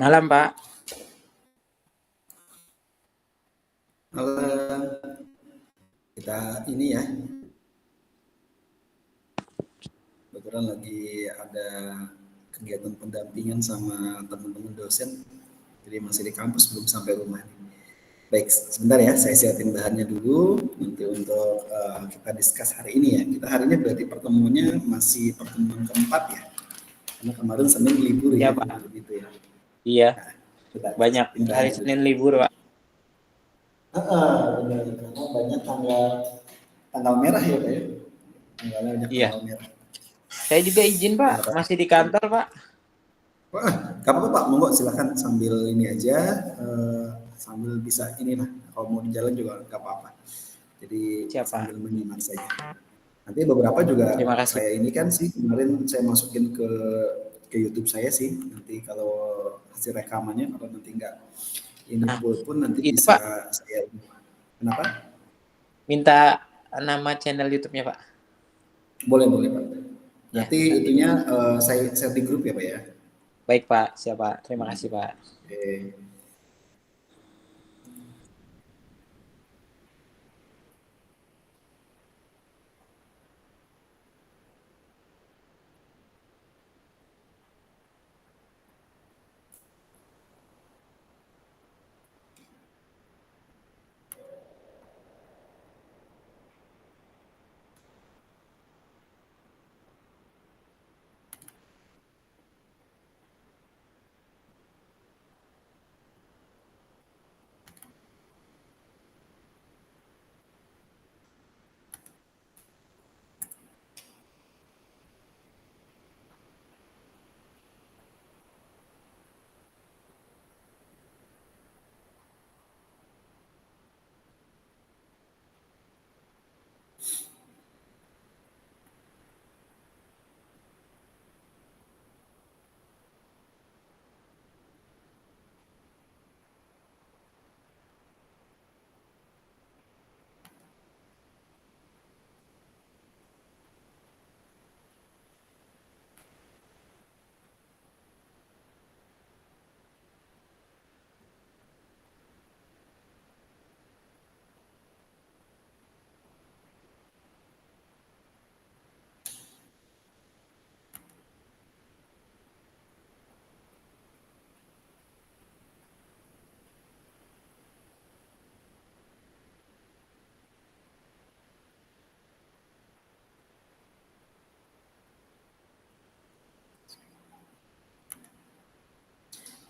Malam, Pak. Malam. Kita ini ya, kebetulan lagi ada kegiatan pendampingan sama teman-teman dosen. Jadi masih di kampus, belum sampai rumah. Baik, sebentar ya, saya siapin bahannya dulu nanti untuk kita discuss hari ini ya. Kita hari ini berarti pertemuannya masih pertemuan keempat ya. Karena kemarin Senin libur Iya, ya, Pak. begitu ya. Iya, Nah, kita banyak siapin hari bahannya dulu. Senin libur, Pak. Benar, karena banyak tanggal tanggal merah ya Pak ya. Tanggalnya banyak Iya. tanggal merah. Saya juga izin, Pak. Benar, Pak. Masih di kantor, Pak. Wah, gak apa-apa Pak, monggo silakan sambil ini aja, sambil bisa inilah, kalau mau di jalan juga gak apa-apa. Jadi Siapa? sambil menyimak saja. Nanti beberapa juga Terima kasih. saya ini kan sih kemarin saya masukin ke YouTube saya sih. Nanti kalau hasil rekamannya kalau nanti nggak ini Nah, full pun nanti itu, bisa Pak. saya. Kenapa? Minta nama channel YouTube-nya, Pak. Boleh boleh Pak. Ya, Nanti nanti. itunya saya share di grup ya Pak ya. Baik, Pak. Siapa? Terima kasih, Pak. Oke.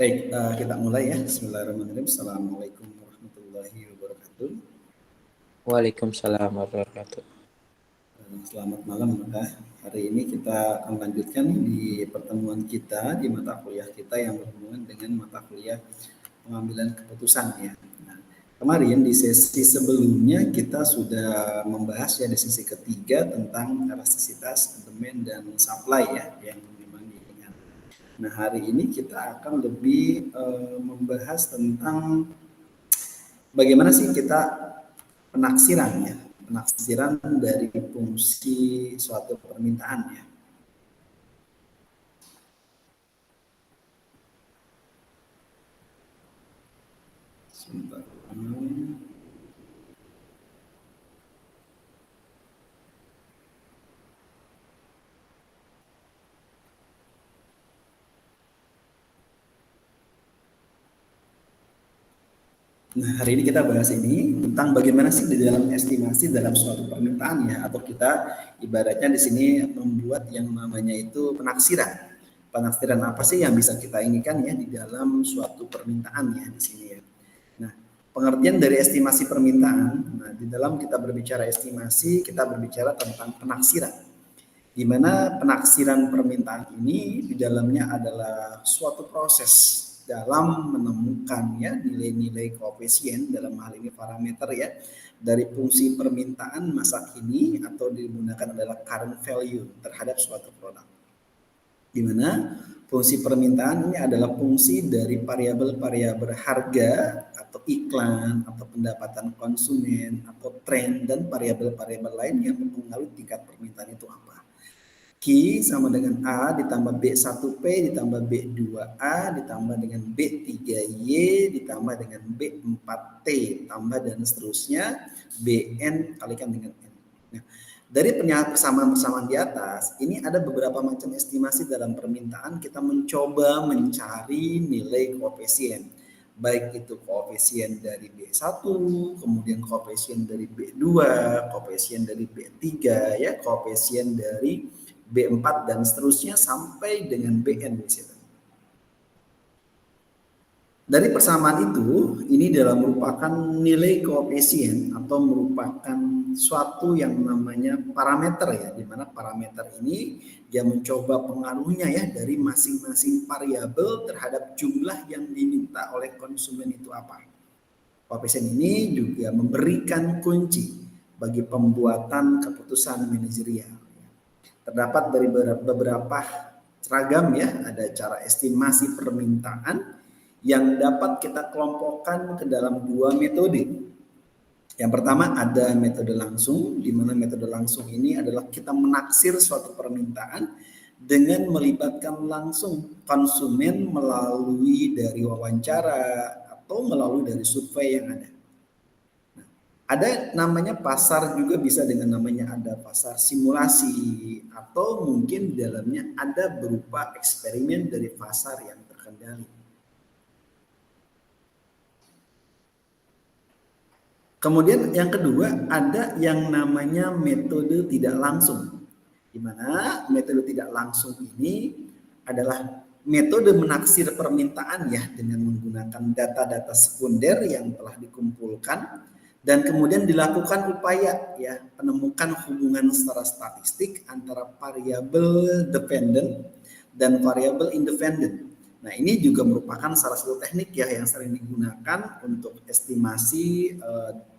Baik, kita mulai ya. Bismillahirrahmanirrahim. Assalamualaikum warahmatullahi wabarakatuh. Waalaikumsalam warahmatullahi wabarakatuh. Selamat malam, Mbak. Hari ini kita akan lanjutkan di pertemuan kita di mata kuliah kita yang berhubungan dengan mata kuliah pengambilan keputusan ya. Nah, kemarin di sesi sebelumnya kita sudah membahas ya di sesi ketiga tentang elastisitas, demand dan supply ya yang memang diingat. Nah, hari ini kita akan lebih membahas tentang bagaimana sih kita penaksirannya, penaksiran dari fungsi suatu permintaan ya. Sebentar. Nah, hari ini kita bahas ini tentang bagaimana sih di dalam estimasi dalam suatu permintaan ya, atau kita ibaratnya di sini membuat yang namanya itu penaksiran. Penaksiran apa sih yang bisa kita inginkan ya di dalam suatu permintaan ya di sini ya. Nah, pengertian dari estimasi permintaan, nah di dalam kita berbicara estimasi, kita berbicara tentang penaksiran. Di mana penaksiran permintaan ini di dalamnya adalah suatu proses dalam menemukan ya nilai-nilai koefisien dalam hal ini parameter ya dari fungsi permintaan masa kini atau digunakan adalah current value terhadap suatu produk. Di mana fungsi permintaan ini adalah fungsi dari variabel-variabel harga atau iklan atau pendapatan konsumen atau tren dan variabel-variabel lain yang mempengaruhi tingkat permintaan itu apa. Q sama dengan A ditambah B1P ditambah B2A ditambah dengan B3Y ditambah dengan B4T tambah dan seterusnya BN kalikan dengan N. Nah, dari persamaan-persamaan di atas, ini ada beberapa macam estimasi dalam permintaan. Kita mencoba mencari nilai koefisien. Baik itu koefisien dari B1, kemudian koefisien dari B2, koefisien dari B3, ya, koefisien dari B4 dan seterusnya sampai dengan BN di situ. Dari persamaan itu, ini adalah merupakan nilai koefisien atau merupakan suatu yang namanya parameter ya, di mana parameter ini dia mencoba pengaruhnya ya dari masing-masing variabel terhadap jumlah yang diminta oleh konsumen itu apa. Koefisien ini juga memberikan kunci bagi pembuatan keputusan manajerial. Terdapat dari beberapa seragam ya, ada cara estimasi permintaan yang dapat kita kelompokkan ke dalam dua metode. Yang pertama ada metode langsung, di mana metode langsung ini adalah kita menaksir suatu permintaan dengan melibatkan langsung konsumen melalui dari wawancara atau melalui dari survei yang ada. Ada namanya pasar juga bisa dengan namanya ada pasar simulasi atau mungkin di dalamnya ada berupa eksperimen dari pasar yang terkendali. Kemudian yang kedua ada yang namanya metode tidak langsung. Di mana metode tidak langsung ini adalah metode menaksir permintaan ya dengan menggunakan data-data sekunder yang telah dikumpulkan dan kemudian dilakukan upaya ya menemukan hubungan secara statistik antara variabel dependent dan variabel independent. Nah, ini juga merupakan salah satu teknik ya yang sering digunakan untuk estimasi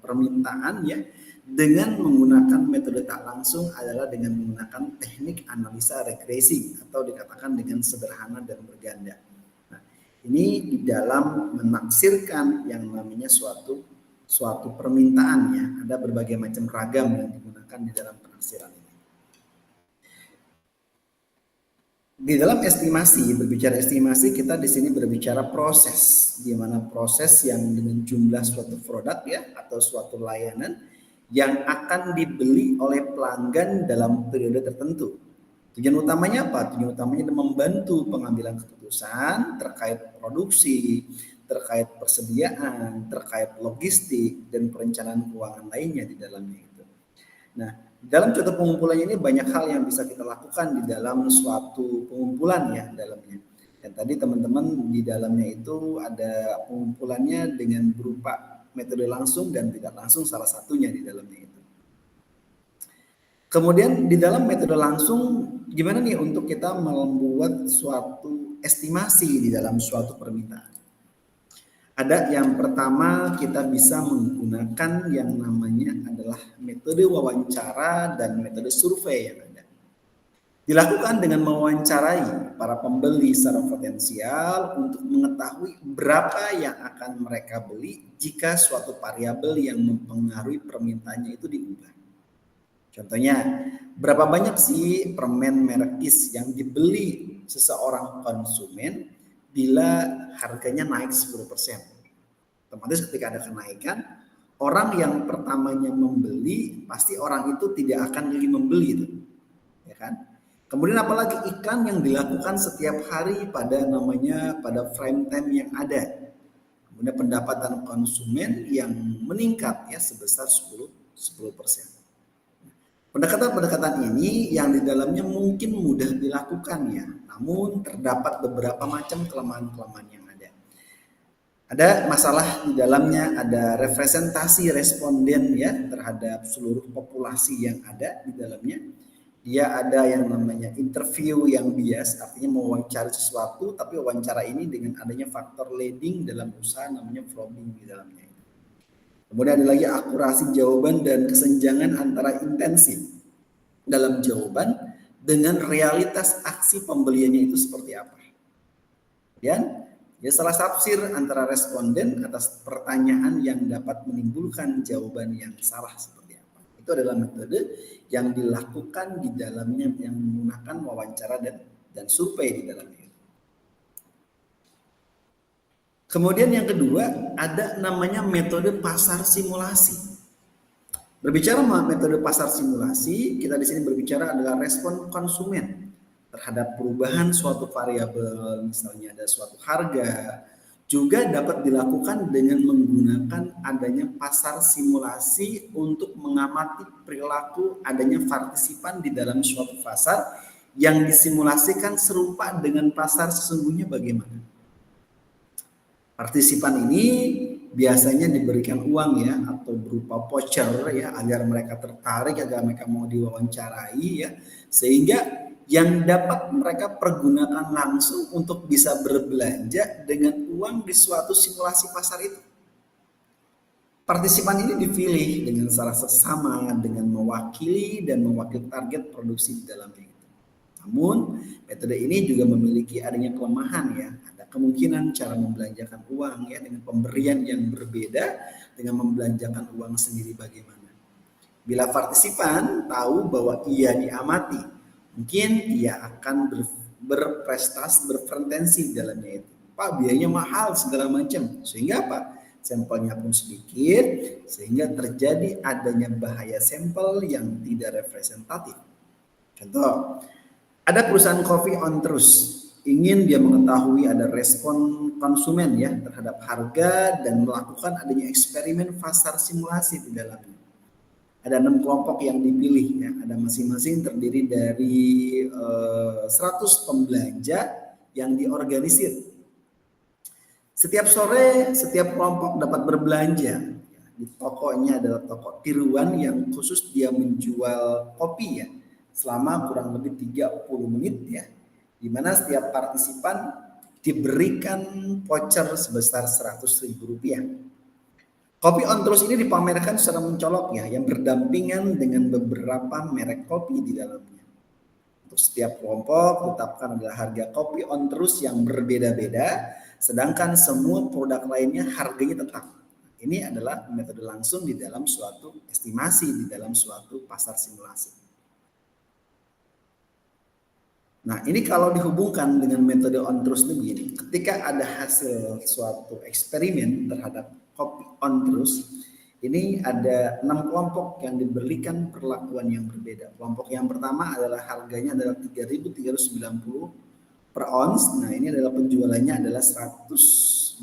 permintaan ya dengan menggunakan metode tak langsung adalah dengan menggunakan teknik analisa regresi atau dikatakan dengan sederhana dan berganda. Nah, ini di dalam menaksirkan yang namanya suatu permintaan ya, ada berbagai macam ragam yang digunakan di dalam penaksiran ini. Di dalam estimasi, berbicara estimasi, kita di sini berbicara proses, di mana proses yang dengan jumlah suatu produk ya atau suatu layanan yang akan dibeli oleh pelanggan dalam periode tertentu. Tujuan utamanya apa? Tujuan utamanya adalah membantu pengambilan keputusan terkait produksi, terkait persediaan, terkait logistik dan perencanaan keuangan lainnya di dalamnya itu. Nah, dalam contoh pengumpulan ini banyak hal yang bisa kita lakukan di dalam suatu pengumpulan ya dalamnya. Dan tadi teman-teman di dalamnya itu ada pengumpulannya dengan berupa metode langsung dan tidak langsung salah satunya di dalamnya itu. Kemudian di dalam metode langsung gimana nih untuk kita membuat suatu estimasi di dalam suatu permintaan. Ada yang pertama kita bisa menggunakan yang namanya adalah metode wawancara dan metode survei yang ada. Dilakukan dengan mewawancarai para pembeli secara potensial untuk mengetahui berapa yang akan mereka beli jika suatu variabel yang mempengaruhi permintaannya itu diubah. Contohnya, berapa banyak sih permen merek Kiss yang dibeli seseorang konsumen bila harganya naik 10%. Otomatis ketika ada kenaikan, orang yang pertamanya membeli, pasti orang itu tidak akan lagi membeli itu. Ya kan? Kemudian apalagi iklan yang dilakukan setiap hari pada frame time yang ada. Kemudian pendapatan konsumen yang meningkat ya sebesar 10%. Pendekatan-pendekatan ini yang di dalamnya mungkin mudah dilakukan ya, namun terdapat beberapa macam kelemahan-kelemahan yang ada. Ada masalah di dalamnya, ada representasi responden ya terhadap seluruh populasi yang ada di dalamnya. Dia ada yang namanya interview yang bias, artinya mewawancarai sesuatu, tapi wawancara ini dengan adanya faktor leading dalam usaha namanya probing di dalamnya. Kemudian ada lagi akurasi jawaban dan kesenjangan antara intensi dalam jawaban dengan realitas aksi pembeliannya itu seperti apa. Kemudian ya salah tafsir antara responden atas pertanyaan yang dapat menimbulkan jawaban yang salah seperti apa. Itu adalah metode yang dilakukan di dalamnya yang menggunakan wawancara dan survei di dalamnya. Kemudian yang kedua ada namanya metode pasar simulasi. Berbicara metode pasar simulasi, kita di sini berbicara adalah respon konsumen terhadap perubahan suatu variabel, misalnya ada suatu harga, juga dapat dilakukan dengan menggunakan adanya pasar simulasi untuk mengamati perilaku adanya partisipan di dalam suatu pasar yang disimulasikan serupa dengan pasar sesungguhnya bagaimana. Partisipan ini biasanya diberikan uang ya atau berupa voucher ya agar mereka tertarik, agar mereka mau diwawancarai ya, sehingga yang dapat mereka pergunakan langsung untuk bisa berbelanja dengan uang di suatu simulasi pasar itu. Partisipan ini dipilih dengan secara seksama dengan mewakili target produksi di dalamnya itu. Namun metode ini juga memiliki adanya kelemahan ya. Kemungkinan cara membelanjakan uang ya dengan pemberian yang berbeda dengan membelanjakan uang sendiri bagaimana. Bila partisipan tahu bahwa ia diamati, mungkin ia akan berprestasi, berpretensi dalamnya itu. Pak, biayanya mahal segala macam. Sehingga apa? Sampelnya pun sedikit sehingga terjadi adanya bahaya sampel yang tidak representatif. Contoh, ada perusahaan coffee on Trust ingin dia mengetahui ada respon konsumen ya terhadap harga dan melakukan adanya eksperimen pasar simulasi di dalamnya. Ada 6 kelompok yang dipilih ya, ada masing-masing terdiri dari 100 pembelanja yang diorganisir. Setiap sore setiap kelompok dapat berbelanja. Di tokonya adalah toko tiruan yang khusus dia menjual kopi ya selama kurang lebih 30 menit ya, di mana setiap partisipan diberikan voucher sebesar Rp100.000. Kopi on Trust ini dipamerkan secara mencolok ya, yang berdampingan dengan beberapa merek kopi di dalamnya. Untuk setiap kelompok ditetapkan adalah harga kopi on Trust yang berbeda-beda, sedangkan semua produk lainnya harganya tetap. Ini adalah metode langsung di dalam suatu estimasi, di dalam suatu pasar simulasi. Nah, ini kalau dihubungkan dengan metode on Trust ini begini, ketika ada hasil suatu eksperimen terhadap kopi on Trust, ini ada 6 kelompok yang diberikan perlakuan yang berbeda. Kelompok yang pertama adalah harganya adalah 3.390 per ons. Nah, ini adalah penjualannya adalah 112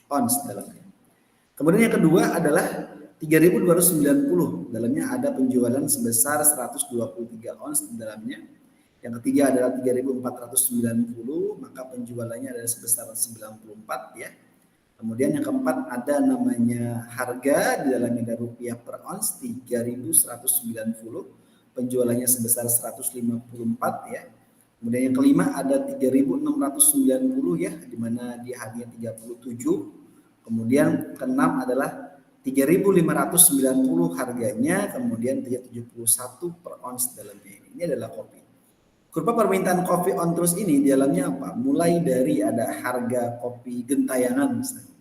ons dalamnya. Kemudian yang kedua adalah 3.290, dalamnya ada penjualan sebesar 123 ons di dalamnya. Yang ketiga adalah 3.490, maka penjualannya adalah sebesar 94 ya. Kemudian yang keempat ada namanya harga di dalamnya ada rupiah per ons 3.190, penjualannya sebesar 154 ya. Kemudian yang kelima ada 3.690 ya, di mana dia harganya 37. Kemudian keenam adalah 3.590 harganya, kemudian 371 per ons dalamnya. Ini adalah kopi. Kurva permintaan kopi on Trust ini di dalamnya apa? Mulai dari ada harga kopi gentayangan misalnya,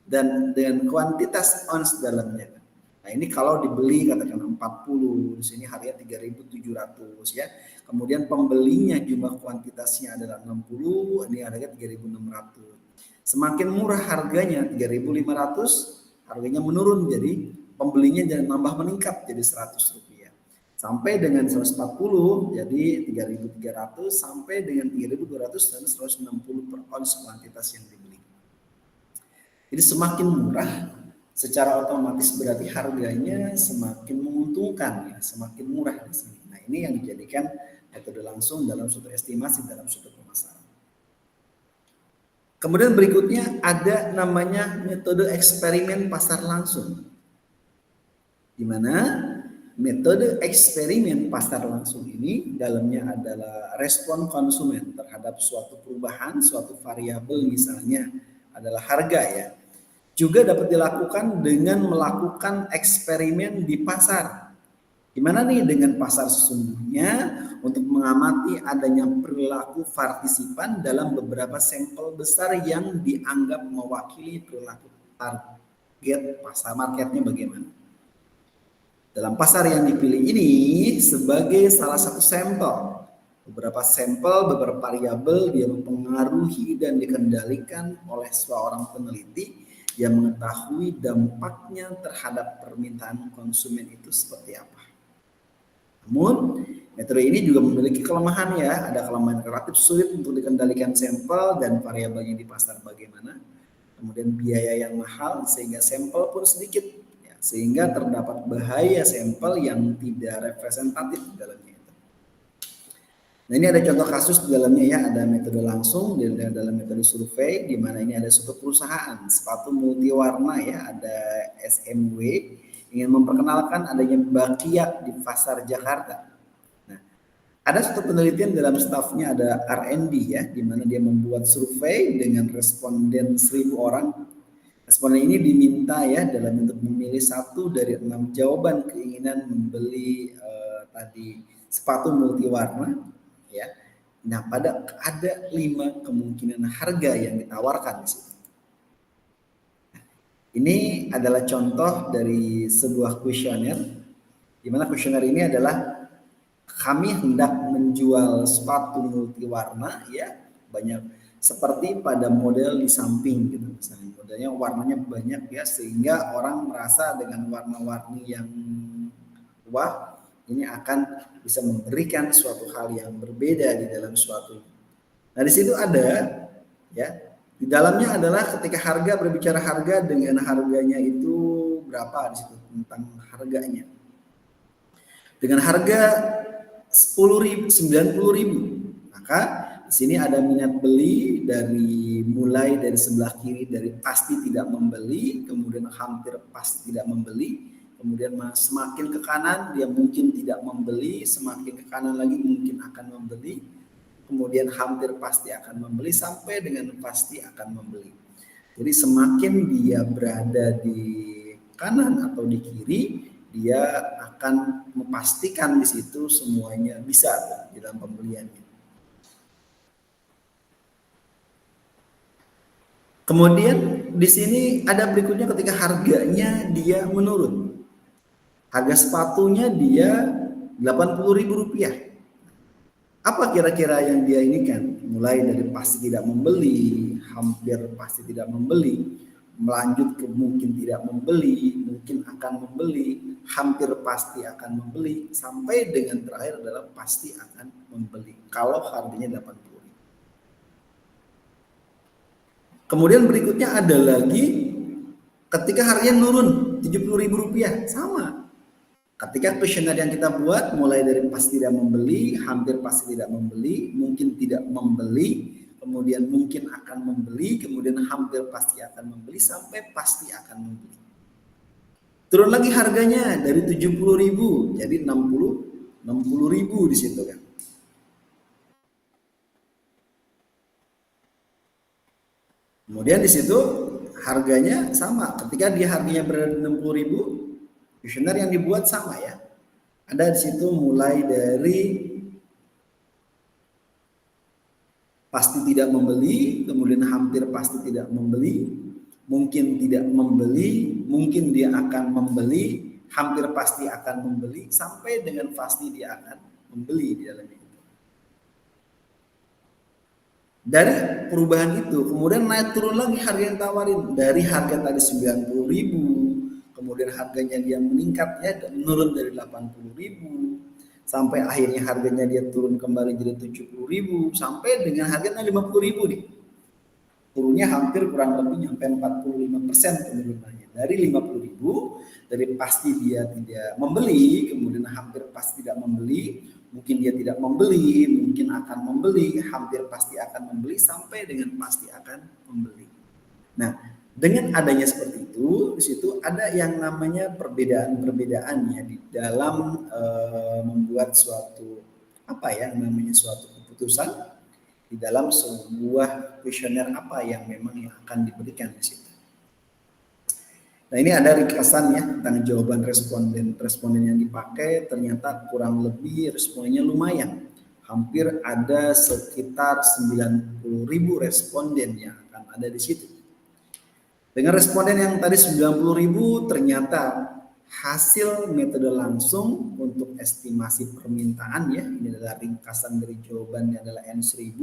dan dengan kuantitas ons dalamnya. Nah, ini kalau dibeli katakan 40, di sini harganya 3.700 ya. Kemudian pembelinya jumlah kuantitasnya adalah 60, ini harganya 3.600. Semakin murah harganya 3.500, harganya menurun jadi pembelinya jangan nambah meningkat jadi Rp100. Sampai dengan 140 jadi 3.300 sampai dengan 3.200 dan 160 per ons kuantitas yang dibeli. Jadi semakin murah secara otomatis berarti harganya semakin menguntungkan ya, semakin murah di sini. Nah, ini yang dijadikan metode langsung dalam suatu estimasi dalam suatu pemasaran. Kemudian berikutnya ada namanya metode eksperimen pasar langsung. Di mana metode eksperimen pasar langsung ini dalamnya adalah respon konsumen terhadap suatu perubahan, suatu variabel misalnya adalah harga ya. Juga dapat dilakukan dengan melakukan eksperimen di pasar. Gimana nih dengan pasar sesungguhnya untuk mengamati adanya perilaku partisipan dalam beberapa sampel besar yang dianggap mewakili perilaku target pasar marketnya bagaimana. Dalam pasar yang dipilih ini sebagai salah satu sampel. Beberapa sampel, beberapa variabel dia mempengaruhi dan dikendalikan oleh seorang peneliti yang mengetahui dampaknya terhadap permintaan konsumen itu seperti apa. Namun, metode ini juga memiliki kelemahan ya, ada kelemahan relatif sulit untuk dikendalikan sampel dan variabelnya di pasar bagaimana. Kemudian biaya yang mahal sehingga sampel pun sedikit, ya, sehingga terdapat bahaya sampel yang tidak representatif di dalamnya. Nah ini ada contoh kasus di dalamnya ya, ada metode langsung dan dalam metode survei di mana ini ada suatu perusahaan sepatu multi warna ya, ada SMW ingin memperkenalkan adanya bakyak di pasar Jakarta. Nah, ada suatu penelitian dalam stafnya ada R&D ya, di mana dia membuat survei dengan responden 1.000 orang. Responden ini diminta ya dalam untuk memilih satu dari 6 jawaban keinginan membeli tadi sepatu multi warna. Ya. Nah, ada 5 kemungkinan harga yang ditawarkan di situ. Ini adalah contoh dari sebuah kuesioner, di mana kuesioner ini adalah kami hendak menjual sepatu multi warna, ya banyak seperti pada model di samping gitu, misalnya modelnya warnanya banyak ya, sehingga orang merasa dengan warna-warni yang wah ini akan bisa memberikan suatu hal yang berbeda di dalam suatu. Nah di situ ada ya, di dalamnya adalah ketika harga, berbicara harga dengan harganya itu berapa di situ tentang harganya. Dengan harga 10.000, 90.000, maka di sini ada minat beli dari mulai dari sebelah kiri dari pasti tidak membeli, kemudian hampir pasti tidak membeli. Kemudian semakin ke kanan dia mungkin tidak membeli, semakin ke kanan lagi mungkin akan membeli, kemudian hampir pasti akan membeli sampai dengan pasti akan membeli. Jadi semakin dia berada di kanan atau di kiri, dia akan memastikan di situ semuanya bisa di dalam pembeliannya. Kemudian di sini ada berikutnya ketika harganya dia menurun. Harga sepatunya dia Rp80.000. Apa kira-kira yang dia inikan? Mulai dari pasti tidak membeli, hampir pasti tidak membeli, melanjut ke mungkin tidak membeli, mungkin akan membeli, hampir pasti akan membeli, sampai dengan terakhir adalah pasti akan membeli kalau harganya Rp80.000. Kemudian berikutnya ada lagi ketika harganya nurun Rp70.000, sama. Ketika kuesioner yang kita buat mulai dari pasti tidak membeli, hampir pasti tidak membeli, mungkin tidak membeli, kemudian mungkin akan membeli, kemudian hampir pasti akan membeli, sampai pasti akan membeli. Turun lagi harganya dari 70.000 jadi 60.000 di situ kan. Kemudian di situ harganya sama, ketika dia harganya berada di 60.000, kuesioner yang dibuat sama ya. Ada di situ mulai dari pasti tidak membeli, kemudian hampir pasti tidak membeli, mungkin tidak membeli, mungkin dia akan membeli, hampir pasti akan membeli, sampai dengan pasti dia akan membeli di dalamnya. Dari perubahan itu kemudian naik turun lagi harga yang tawarin, dari harga tadi 90.000, kemudian harganya dia meningkat ya, menurun dari 80.000 sampai akhirnya harganya dia turun kembali jadi 70.000 sampai dengan harganya 50.000 nih. Turunnya hampir kurang lebih sampai 45% penurunannya. Dari 50.000, dari pasti dia tidak membeli, kemudian hampir pasti tidak membeli, mungkin dia tidak membeli, mungkin akan membeli, hampir pasti akan membeli, sampai dengan pasti akan membeli. Nah, dengan adanya seperti itu, di situ ada yang namanya perbedaan-perbedaan ya di dalam membuat suatu suatu keputusan di dalam sebuah kuesioner apa yang memang akan diberikan di situ. Nah, ini ada ringkasan ya tentang jawaban responden yang dipakai, ternyata kurang lebih responnya lumayan. Hampir ada sekitar 90.000 responden yang akan ada di situ. Dengan responden yang tadi 90.000 ternyata hasil metode langsung untuk estimasi permintaan ya. Ini adalah ringkasan dari jawabannya adalah N1000.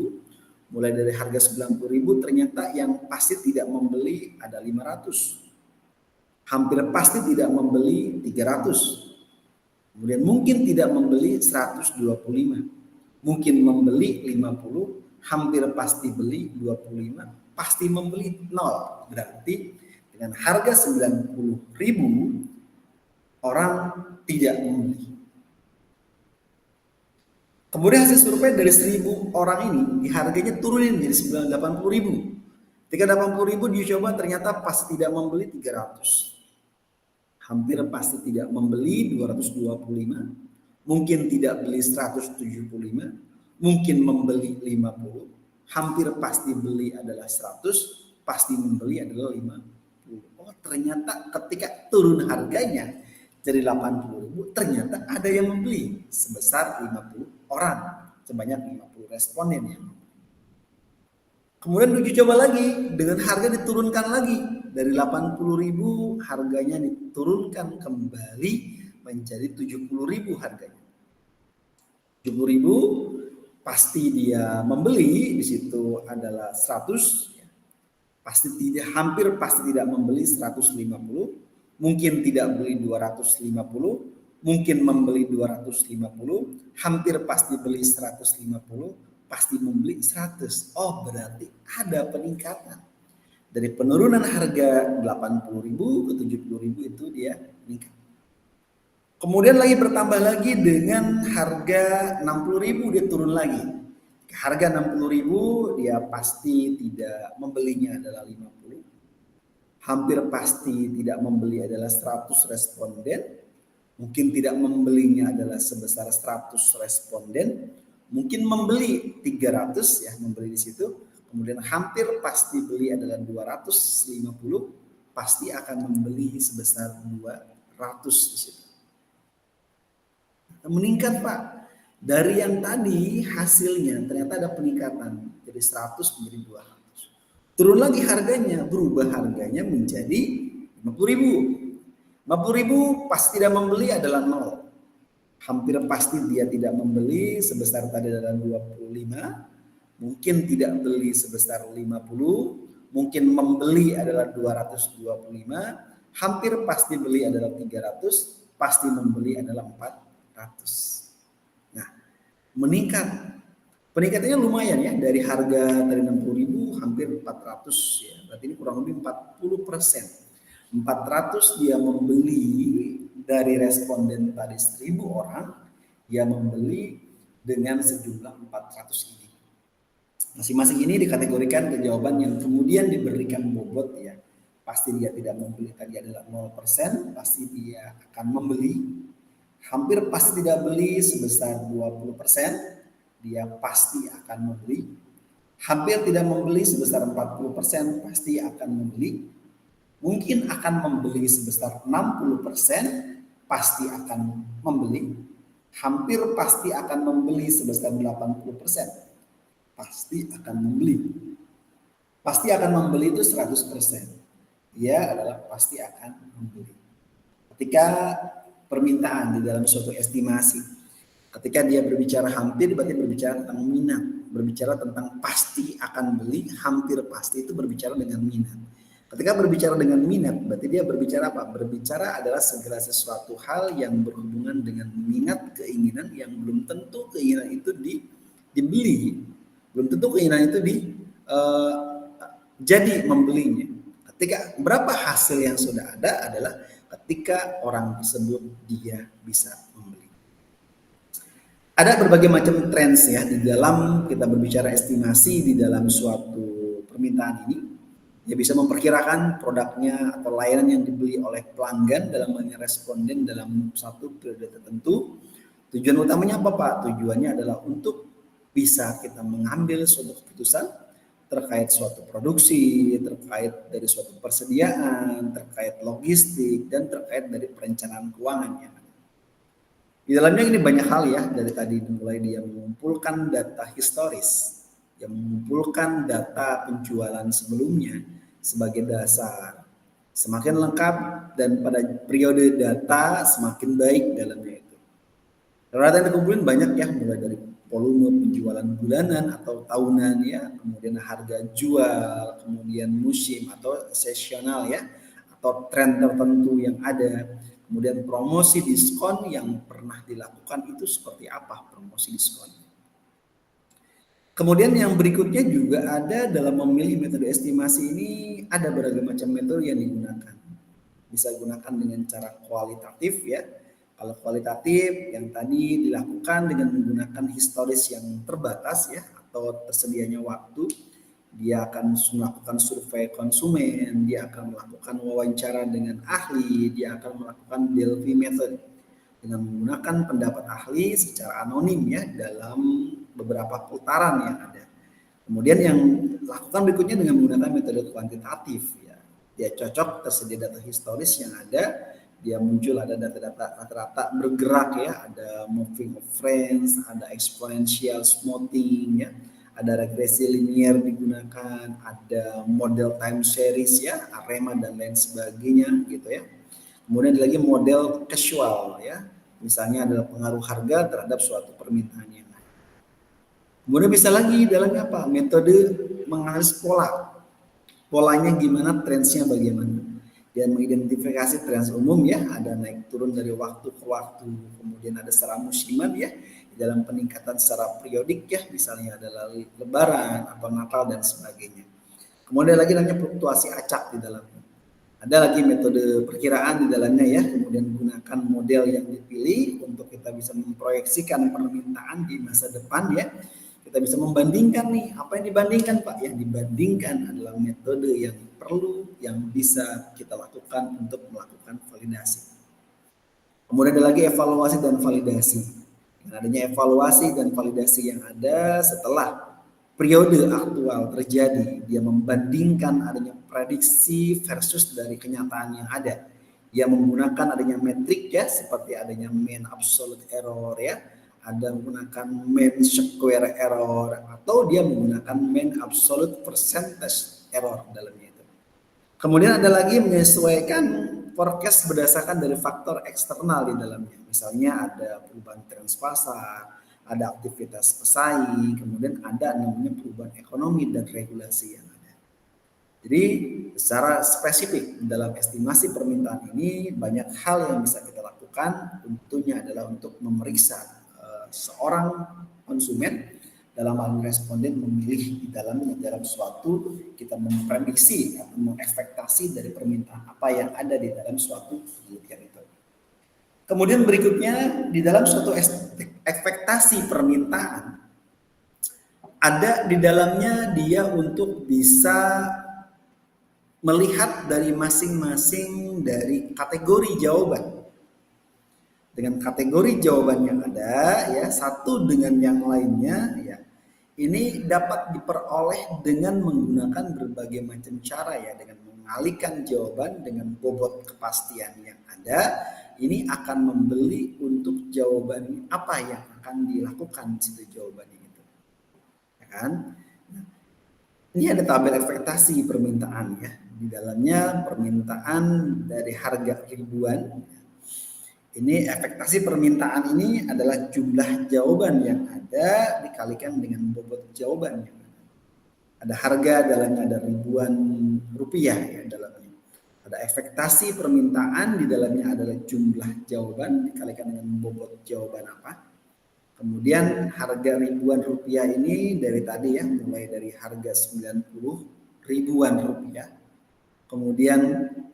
Mulai dari harga 90.000 ternyata yang pasti tidak membeli ada 500. Hampir pasti tidak membeli 300. Kemudian mungkin tidak membeli 125. Mungkin membeli 50, hampir pasti beli 25, pasti membeli 0. Berarti dengan harga 90.000 orang tidak membeli. Kemudian hasil survei dari 1.000 orang ini di harganya turunin jadi 80.000. Ketika 80.000 dicoba ternyata pasti tidak membeli 300. Hampir pasti tidak membeli 225. Mungkin tidak beli 175. Mungkin membeli 50. Hampir pasti beli adalah 100. Pasti membeli adalah 50. Oh ternyata ketika turun harganya dari 80.000 ternyata ada yang membeli sebesar 50 orang, sebanyak 50 responden yang membeli. Kemudian uji coba lagi dengan harga diturunkan lagi dari 80.000 harganya diturunkan kembali menjadi 70.000 harganya. 70.000 pasti dia membeli, di situ adalah 100, pasti tidak, hampir pasti tidak membeli 150, mungkin tidak beli 250, mungkin membeli 250, hampir pasti beli 150, pasti membeli 100. Oh berarti ada peningkatan. Dari penurunan harga 80.000 ke 70.000 itu dia meningkat. Kemudian lagi bertambah lagi dengan harga 60.000 dia turun lagi. Harga 60.000 dia pasti tidak membelinya adalah 50. Hampir pasti tidak membeli adalah 100 responden. Mungkin tidak membelinya adalah sebesar 100 responden. Mungkin membeli 300 ya, membeli di situ. Kemudian hampir pasti beli adalah 250, pasti akan membeli sebesar 200 di situ. Meningkat Pak. Dari yang tadi hasilnya ternyata ada peningkatan dari 100 menjadi 200. Turun lagi harganya, berubah harganya menjadi 50.000. 50.000 pasti tidak membeli adalah 0. Hampir pasti dia tidak membeli sebesar tadi adalah 25. Mungkin tidak beli sebesar 50. Mungkin membeli adalah 225. Hampir pasti beli adalah 300. Pasti membeli adalah 400. Nah, meningkat. Peningkatannya lumayan ya, dari harga dari 60.000 hampir 400 ya. Berarti ini kurang lebih 40%. 400 dia membeli dari responden tadi 1.000 orang, dia membeli dengan sejumlah 400 ini. Masing-masing ini dikategorikan ke jawaban yang kemudian diberikan bobot ya. Pasti dia tidak membeli tadi adalah 0%, pasti dia akan membeli. Hampir pasti tidak beli sebesar 20%, dia pasti akan membeli. Hampir tidak membeli sebesar 40%, pasti akan membeli. Mungkin akan membeli sebesar 60%, pasti akan membeli. Hampir pasti akan membeli sebesar 80%, pasti akan membeli. Pasti akan membeli itu 100%. Dia adalah pasti akan membeli. Ketika permintaan di dalam suatu estimasi, ketika dia berbicara hampir berarti berbicara tentang minat, berbicara tentang pasti akan beli, hampir pasti itu berbicara dengan minat. Ketika berbicara dengan minat berarti dia berbicara apa? Berbicara adalah segala sesuatu hal yang berhubungan dengan minat, keinginan yang belum tentu keinginan itu dibeli, belum tentu keinginan itu jadi membelinya. Ketika berapa hasil yang sudah ada adalah ketika orang tersebut dia bisa membeli. Ada berbagai macam trends ya di dalam kita berbicara estimasi di dalam suatu permintaan ini. Dia bisa memperkirakan produknya atau layanan yang dibeli oleh pelanggan dalam hanya responden dalam satu periode tertentu. Tujuan utamanya apa Pak? Tujuannya adalah untuk bisa kita mengambil suatu keputusan terkait suatu produksi, terkait dari suatu persediaan, terkait logistik, dan terkait dari perencanaan keuangannya. Di dalamnya ini banyak hal ya, dari tadi mulai dia mengumpulkan data historis, yang mengumpulkan data penjualan sebelumnya sebagai dasar. Semakin lengkap dan pada periode data semakin baik dalamnya itu. Data yang dikumpulin banyak ya, mulai dari volume penjualan bulanan atau tahunan ya, kemudian harga jual, kemudian musim atau seasonal ya, atau tren tertentu yang ada, kemudian promosi diskon yang pernah dilakukan itu seperti apa promosi diskon. Kemudian yang berikutnya juga ada dalam memilih metode estimasi ini ada beragam macam metode yang digunakan. Bisa gunakan dengan cara kualitatif ya. Kalau kualitatif yang tadi dilakukan dengan menggunakan historis yang terbatas ya atau tersedianya waktu, dia akan melakukan survei konsumen, dia akan melakukan wawancara dengan ahli, dia akan melakukan Delphi method dengan menggunakan pendapat ahli secara anonim ya dalam beberapa putaran yang ada. Kemudian yang lakukan berikutnya dengan menggunakan metode kuantitatif ya. Dia cocok tersedia data historis yang ada, dia muncul ada data-data rata-rata bergerak ya, ada moving average, ada exponential smoothing ya, ada regresi linear digunakan, ada model time series ya, AREMA dan lain sebagainya gitu ya. Kemudian ada lagi model casual ya, misalnya adalah pengaruh harga terhadap suatu permintaan yang ada. Kemudian bisa lagi dalamnya apa? Metode menganalisis pola. Polanya gimana, trendsnya bagaimana. Dan mengidentifikasi tren umum ya, ada naik turun dari waktu ke waktu, kemudian ada secara musiman ya, dalam peningkatan secara periodik ya, misalnya adalah lebaran atau Natal dan sebagainya. Kemudian lagi namanya fluktuasi acak di dalamnya. Ada lagi metode perkiraan di dalamnya ya, kemudian gunakan model yang dipilih untuk kita bisa memproyeksikan permintaan di masa depan ya. Kita bisa membandingkan nih, apa yang dibandingkan Pak? Yang dibandingkan adalah metode yang perlu, yang bisa kita lakukan untuk melakukan validasi. Kemudian ada lagi evaluasi dan validasi. Dengan adanya evaluasi dan validasi yang ada setelah periode aktual terjadi, dia membandingkan adanya prediksi versus dari kenyataan yang ada. Dia menggunakan adanya metrik ya, seperti adanya mean absolute error ya, ada menggunakan mean square error, atau dia menggunakan mean absolute percentage error dalamnya itu. Kemudian ada lagi menyesuaikan forecast berdasarkan dari faktor eksternal di dalamnya. Misalnya ada perubahan tren pasar, ada aktivitas pesaing, kemudian ada namanya perubahan ekonomi dan regulasi yang ada. Jadi secara spesifik dalam estimasi permintaan ini banyak hal yang bisa kita lakukan. Tentunya adalah untuk memeriksa seorang konsumen dalam hal responden memilih di dalam suatu kita memprediksi atau mengekspektasi dari permintaan apa yang ada di dalam suatu penelitian itu. Kemudian berikutnya di dalam suatu ekspektasi permintaan ada di dalamnya dia untuk bisa melihat dari masing-masing dari kategori jawaban. Dengan kategori jawaban yang ada ya satu dengan yang lainnya ya ini dapat diperoleh dengan menggunakan berbagai macam cara ya, dengan mengalihkan jawaban dengan bobot kepastian yang ada. Ini akan membeli untuk jawaban apa yang akan dilakukan di situ jawabannya itu, ya kan? Nah, ini ada tabel ekspektasi permintaan ya, di dalamnya permintaan dari harga ribuan. Ini ekspektasi permintaan ini adalah jumlah jawaban yang ada dikalikan dengan bobot jawaban yang ada. Ada harga dalamnya ada ribuan rupiah ya dalamnya. Ada ekspektasi permintaan di dalamnya adalah jumlah jawaban dikalikan dengan bobot jawaban apa. Kemudian harga ribuan rupiah ini dari tadi ya, mulai dari harga 90 ribuan rupiah. Kemudian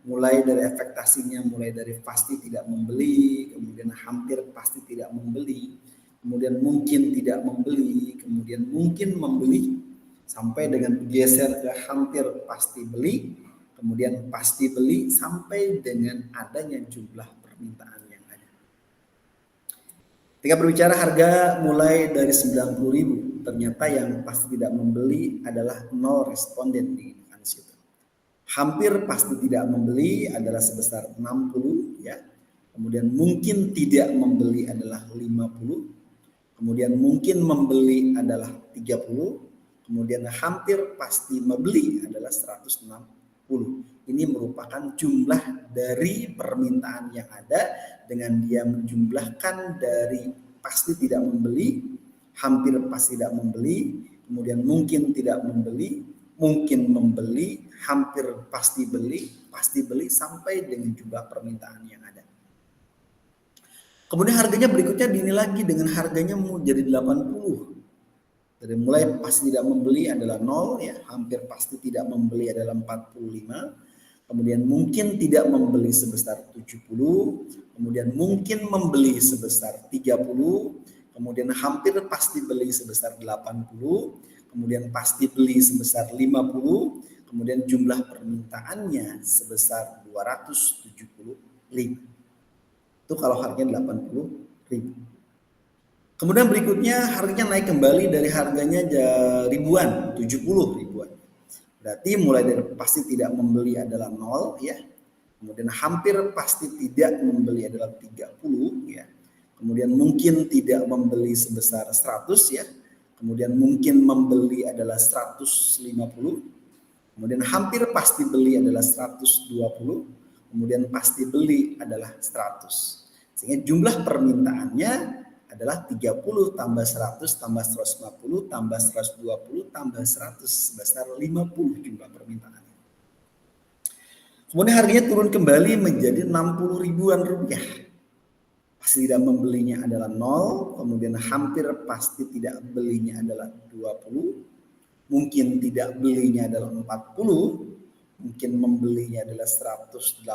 mulai dari ekspektasinya mulai dari pasti tidak membeli, kemudian hampir pasti tidak membeli, kemudian mungkin tidak membeli, kemudian mungkin membeli, sampai dengan geser ke hampir pasti beli, kemudian pasti beli, sampai dengan adanya jumlah permintaan yang ada. Ketika berbicara harga mulai dari 90.000, ternyata yang pasti tidak membeli adalah 0 responden di situ. Hampir pasti tidak membeli adalah sebesar 60 ya. Kemudian mungkin tidak membeli adalah 50. Kemudian mungkin membeli adalah 30. Kemudian hampir pasti membeli adalah 106. Ini merupakan jumlah dari permintaan yang ada dengan dia menjumlahkan dari pasti tidak membeli, hampir pasti tidak membeli, kemudian mungkin tidak membeli, mungkin membeli, hampir pasti beli sampai dengan jumlah permintaan yang ada. Kemudian harganya berikutnya dinilai lagi dengan harganya menjadi 80. Dari mulai pasti tidak membeli adalah 0 ya, hampir pasti tidak membeli adalah 45. Kemudian mungkin tidak membeli sebesar 70, kemudian mungkin membeli sebesar 30, kemudian hampir pasti beli sebesar 80, kemudian pasti beli sebesar 50, kemudian jumlah permintaannya sebesar 275. Itu kalau harganya 80.000. Kemudian berikutnya harganya naik kembali dari harganya ribuan, 70 ribuan. Berarti mulai dari pasti tidak membeli adalah 0 ya. Kemudian hampir pasti tidak membeli adalah 30 ya. Kemudian mungkin tidak membeli sebesar 100 ya. Kemudian mungkin membeli adalah 150. Kemudian hampir pasti beli adalah 120. Kemudian pasti beli adalah 100. Sehingga jumlah permintaannya adalah 30 tambah 100 tambah 150 tambah 120 tambah 100 sebesar 50 jumlah permintaannya. Kemudian harganya turun kembali menjadi 60 ribuan rupiah. Pasti tidak membelinya adalah 0, kemudian hampir pasti tidak belinya adalah 20, mungkin tidak belinya adalah 40, mungkin membelinya adalah 180,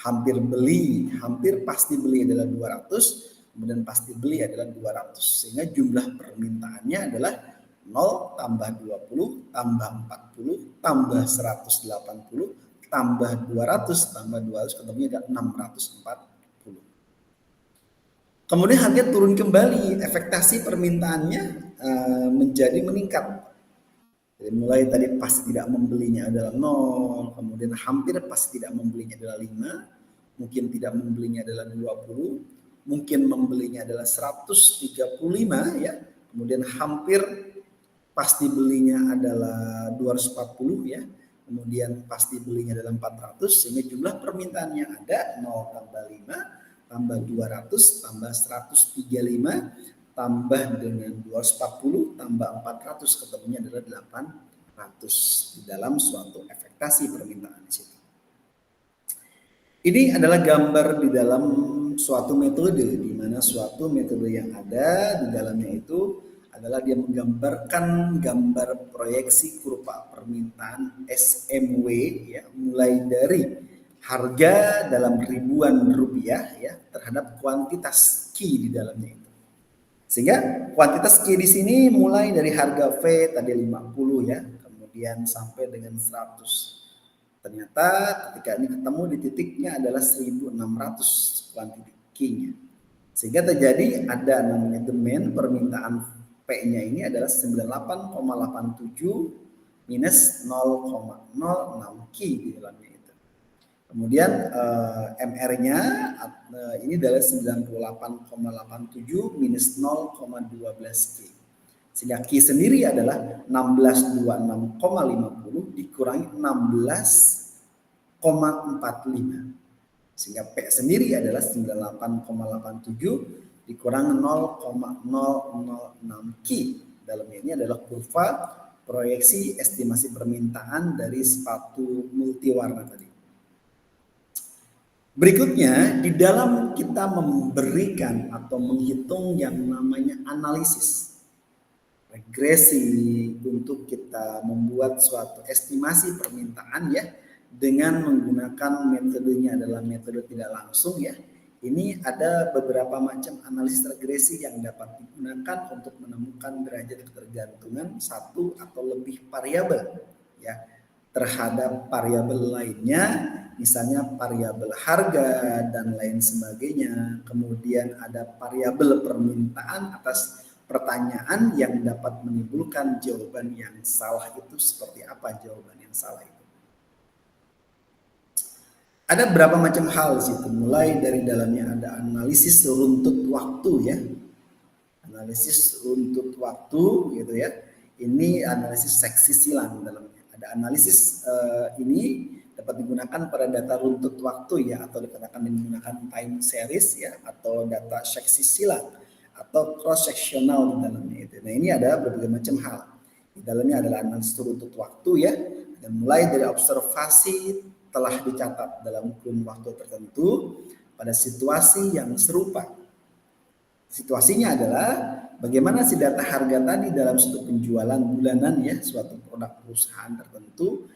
hampir pasti beli adalah 200, kemudian pasti beli adalah 200. Sehingga jumlah permintaannya adalah 0 tambah 20 tambah 40 tambah 180 tambah 200 tambah 200 ketemunya ada 640. Kemudian harga turun kembali, ekspektasi permintaannya menjadi meningkat. Jadi mulai tadi pasti tidak membelinya adalah 0, kemudian hampir pasti tidak membelinya adalah 5, mungkin tidak membelinya adalah 20, mungkin membelinya adalah 135 ya, kemudian hampir pasti belinya adalah 240 ya, kemudian pasti belinya adalah 400, sehingga jumlah permintaan yang ada 0 tambah 5 tambah 200 tambah 135 tambah dengan 240 tambah 400 ketemunya adalah 800 di dalam suatu ekspektasi permintaan di situ. Ini adalah gambar di dalam suatu metode, di mana suatu metode yang ada di dalamnya itu adalah dia menggambarkan gambar proyeksi kurva permintaan SMW ya, mulai dari harga dalam ribuan rupiah ya terhadap kuantitas Q di dalamnya itu. Sehingga kuantitas Q di sini mulai dari harga V tadi 50 ya, kemudian sampai dengan 100. Ternyata ketika ini ketemu di titiknya adalah 1600 kuantitas Q-nya. Sehingga terjadi ada namanya demand, permintaan P-nya ini adalah 98,87 minus 0,06 Q di dalamnya itu. Kemudian MR-nya ini adalah 98,87 minus 0,12 Q. Sehingga Q sendiri adalah 1626,50 dikurangi 16,45. Sehingga P sendiri adalah 98,87 dikurang 0,006 Q. Dalamnya ini adalah kurva proyeksi estimasi permintaan dari sepatu multiwarna tadi. Berikutnya, di dalam kita memberikan atau menghitung yang namanya analisis regresi untuk kita membuat suatu estimasi permintaan ya, dengan menggunakan metodenya adalah metode tidak langsung ya. Ini ada beberapa macam analisis regresi yang dapat digunakan untuk menemukan derajat ketergantungan satu atau lebih variabel ya terhadap variabel lainnya, misalnya variabel harga dan lain sebagainya. Kemudian ada variabel permintaan atas pertanyaan yang dapat menimbulkan jawaban yang salah. Itu seperti apa jawaban yang salah itu? Ada berapa macam hal di situ, mulai dari dalamnya ada analisis runtut waktu ya. Analisis runtut waktu gitu ya. Ini analisis seksi silang dalamnya. Ada analisis ini dapat digunakan pada data runtut waktu ya, atau dikatakan menggunakan time series ya, atau data seksi silang atau cross sectional di dalamnya itu. Nah, ini ada berbagai macam hal. Di dalamnya adalah analisis runtut waktu ya, dan mulai dari observasi telah dicatat dalam kurun waktu tertentu pada situasi yang serupa. Situasinya adalah bagaimana si data harga tadi dalam suatu penjualan bulanan ya, suatu produk perusahaan tertentu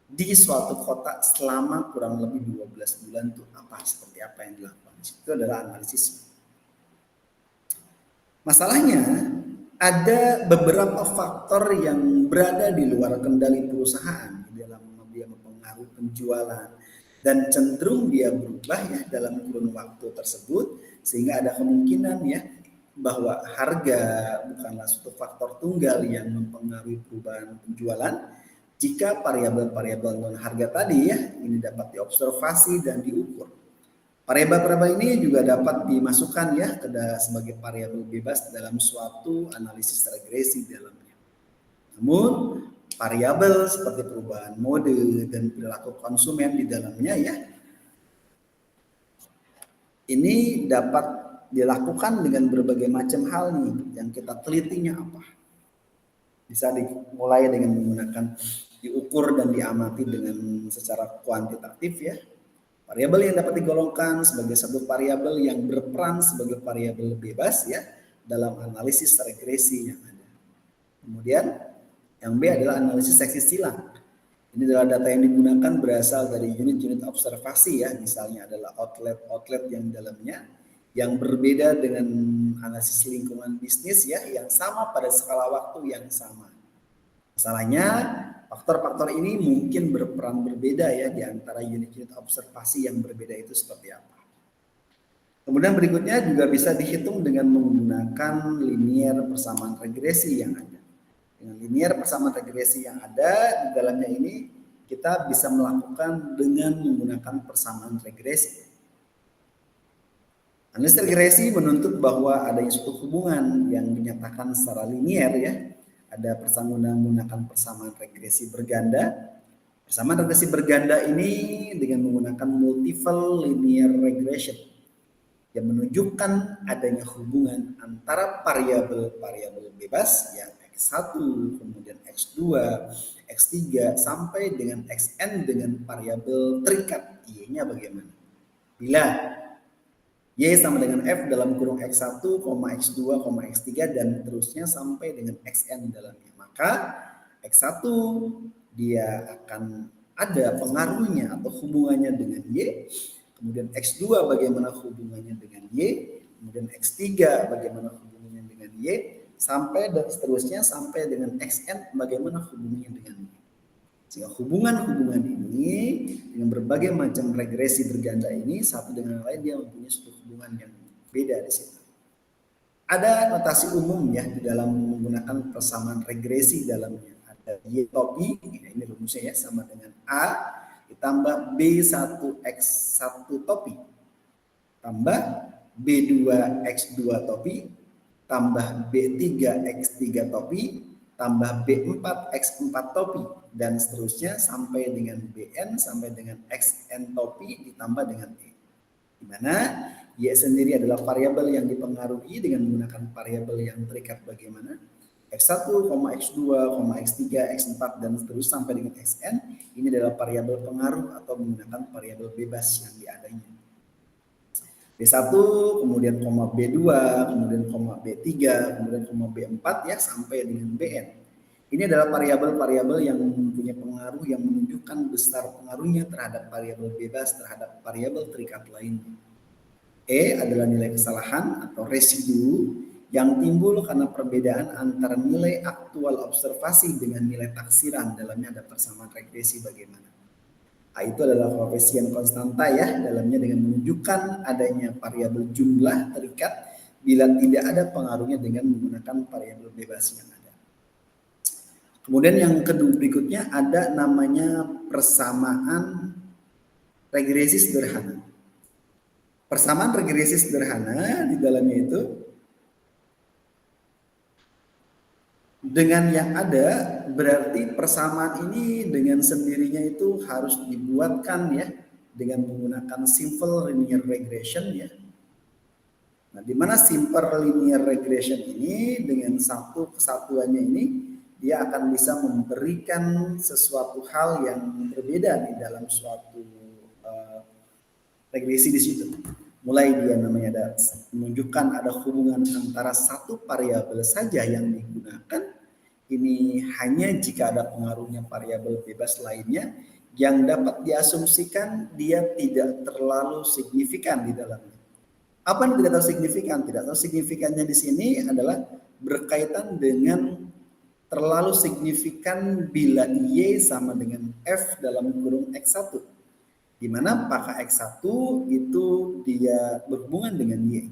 di suatu kota selama kurang lebih 12 bulan itu seperti apa yang dilakukan. Itu adalah analisis. Masalahnya ada beberapa faktor yang berada di luar kendali perusahaan dalam dia mempengaruhi penjualan dan cenderung dia berubah ya dalam kurun waktu tersebut, sehingga ada kemungkinan ya bahwa harga bukanlah suatu faktor tunggal yang mempengaruhi perubahan penjualan jika variabel-variabel non harga tadi ya ini dapat diobservasi dan diukur. Variabel-variabel ini juga dapat dimasukkan ya sebagai variabel bebas dalam suatu analisis regresi dalamnya. Namun variabel seperti perubahan mode dan perilaku konsumen di dalamnya ya ini dapat dilakukan dengan berbagai macam hal nih yang kita telitinya apa. Bisa dimulai dengan menggunakan diukur dan diamati dengan secara kuantitatif ya. Variabel yang dapat digolongkan sebagai satu variabel yang berperan sebagai variabel bebas ya dalam analisis regresi yang ada. Kemudian yang B adalah analisis seksi silang. Ini adalah data yang digunakan berasal dari unit-unit observasi ya, misalnya adalah outlet yang dalamnya yang berbeda dengan analisis lingkungan bisnis ya yang sama pada skala waktu yang sama. Masalahnya faktor-faktor ini mungkin berperan berbeda ya di antara unit-unit observasi yang berbeda itu seperti apa. Kemudian berikutnya juga bisa dihitung dengan menggunakan linear persamaan regresi yang ada. Dengan linear persamaan regresi yang ada di dalamnya ini kita bisa melakukan dengan menggunakan persamaan regresi. Analisis regresi menuntut bahwa adanya suatu hubungan yang dinyatakan secara linear ya. Ada menggunakan persamaan regresi berganda. Persamaan regresi berganda ini dengan menggunakan multiple linear regression yang menunjukkan adanya hubungan antara variabel-variabel bebas yang X1, kemudian X2, X3 sampai dengan Xn dengan variabel terikat Y-nya bagaimana. Bila Y sama dengan F dalam kurung X1, X2, X3 dan terusnya sampai dengan Xn dalamnya. Maka X1 dia akan ada pengaruhnya atau hubungannya dengan Y. Kemudian X2 bagaimana hubungannya dengan Y. Kemudian X3 bagaimana hubungannya dengan Y. Sampai dan seterusnya sampai dengan Xn bagaimana hubungannya dengan Y. Sehingga hubungan-hubungan ini dengan berbagai macam regresi berganda ini satu dengan yang lain dia mempunyai suatu hubungan yang beda di situ. Ada notasi umum ya di dalam menggunakan persamaan regresi dalamnya. Ada Y topi, ini rumusnya ya sama dengan A ditambah B1X1 topi tambah B2X2 topi tambah B3X3 topi tambah B4X4 topi dan seterusnya sampai dengan Bn sampai dengan Xn topi ditambah dengan E. Di mana Y sendiri adalah variabel yang dipengaruhi dengan menggunakan variabel yang terikat bagaimana X1, X2, X3, X4 dan seterusnya sampai dengan Xn. Ini adalah variabel pengaruh atau menggunakan variabel bebas yang diadanya. B1, kemudian B2, kemudian B3, kemudian B4 ya sampai dengan Bn. Ini adalah variabel-variabel yang mempunyai pengaruh yang menunjukkan besar pengaruhnya terhadap variabel bebas terhadap variabel terikat lainnya. E adalah nilai kesalahan atau residu yang timbul karena perbedaan antara nilai aktual observasi dengan nilai taksiran. Dalamnya ada persamaan regresi bagaimana. A itu adalah koefisien konstanta ya, dalamnya dengan menunjukkan adanya variabel jumlah terikat bila tidak ada pengaruhnya dengan menggunakan variabel bebas yang ada. Kemudian yang kedua berikutnya ada namanya persamaan regresi sederhana. Persamaan regresi sederhana di dalamnya itu dengan yang ada berarti persamaan ini dengan sendirinya itu harus dibuatkan ya dengan menggunakan simple linear regression ya. Nah, di mana simple linear regression ini dengan satu kesatuannya ini dia akan bisa memberikan sesuatu hal yang berbeda di dalam suatu regresi di situ. Mulai dia namanya ada menunjukkan ada hubungan antara satu variabel saja yang digunakan. Ini hanya jika ada pengaruhnya variabel bebas lainnya yang dapat diasumsikan dia tidak terlalu signifikan di dalamnya. Apa yang tidak tahu signifikan? Tidak tahu signifikannya di sini adalah berkaitan dengan terlalu signifikan bila Y sama dengan F dalam kurung X1. Di mana apakah X1 itu dia berhubungan dengan Y.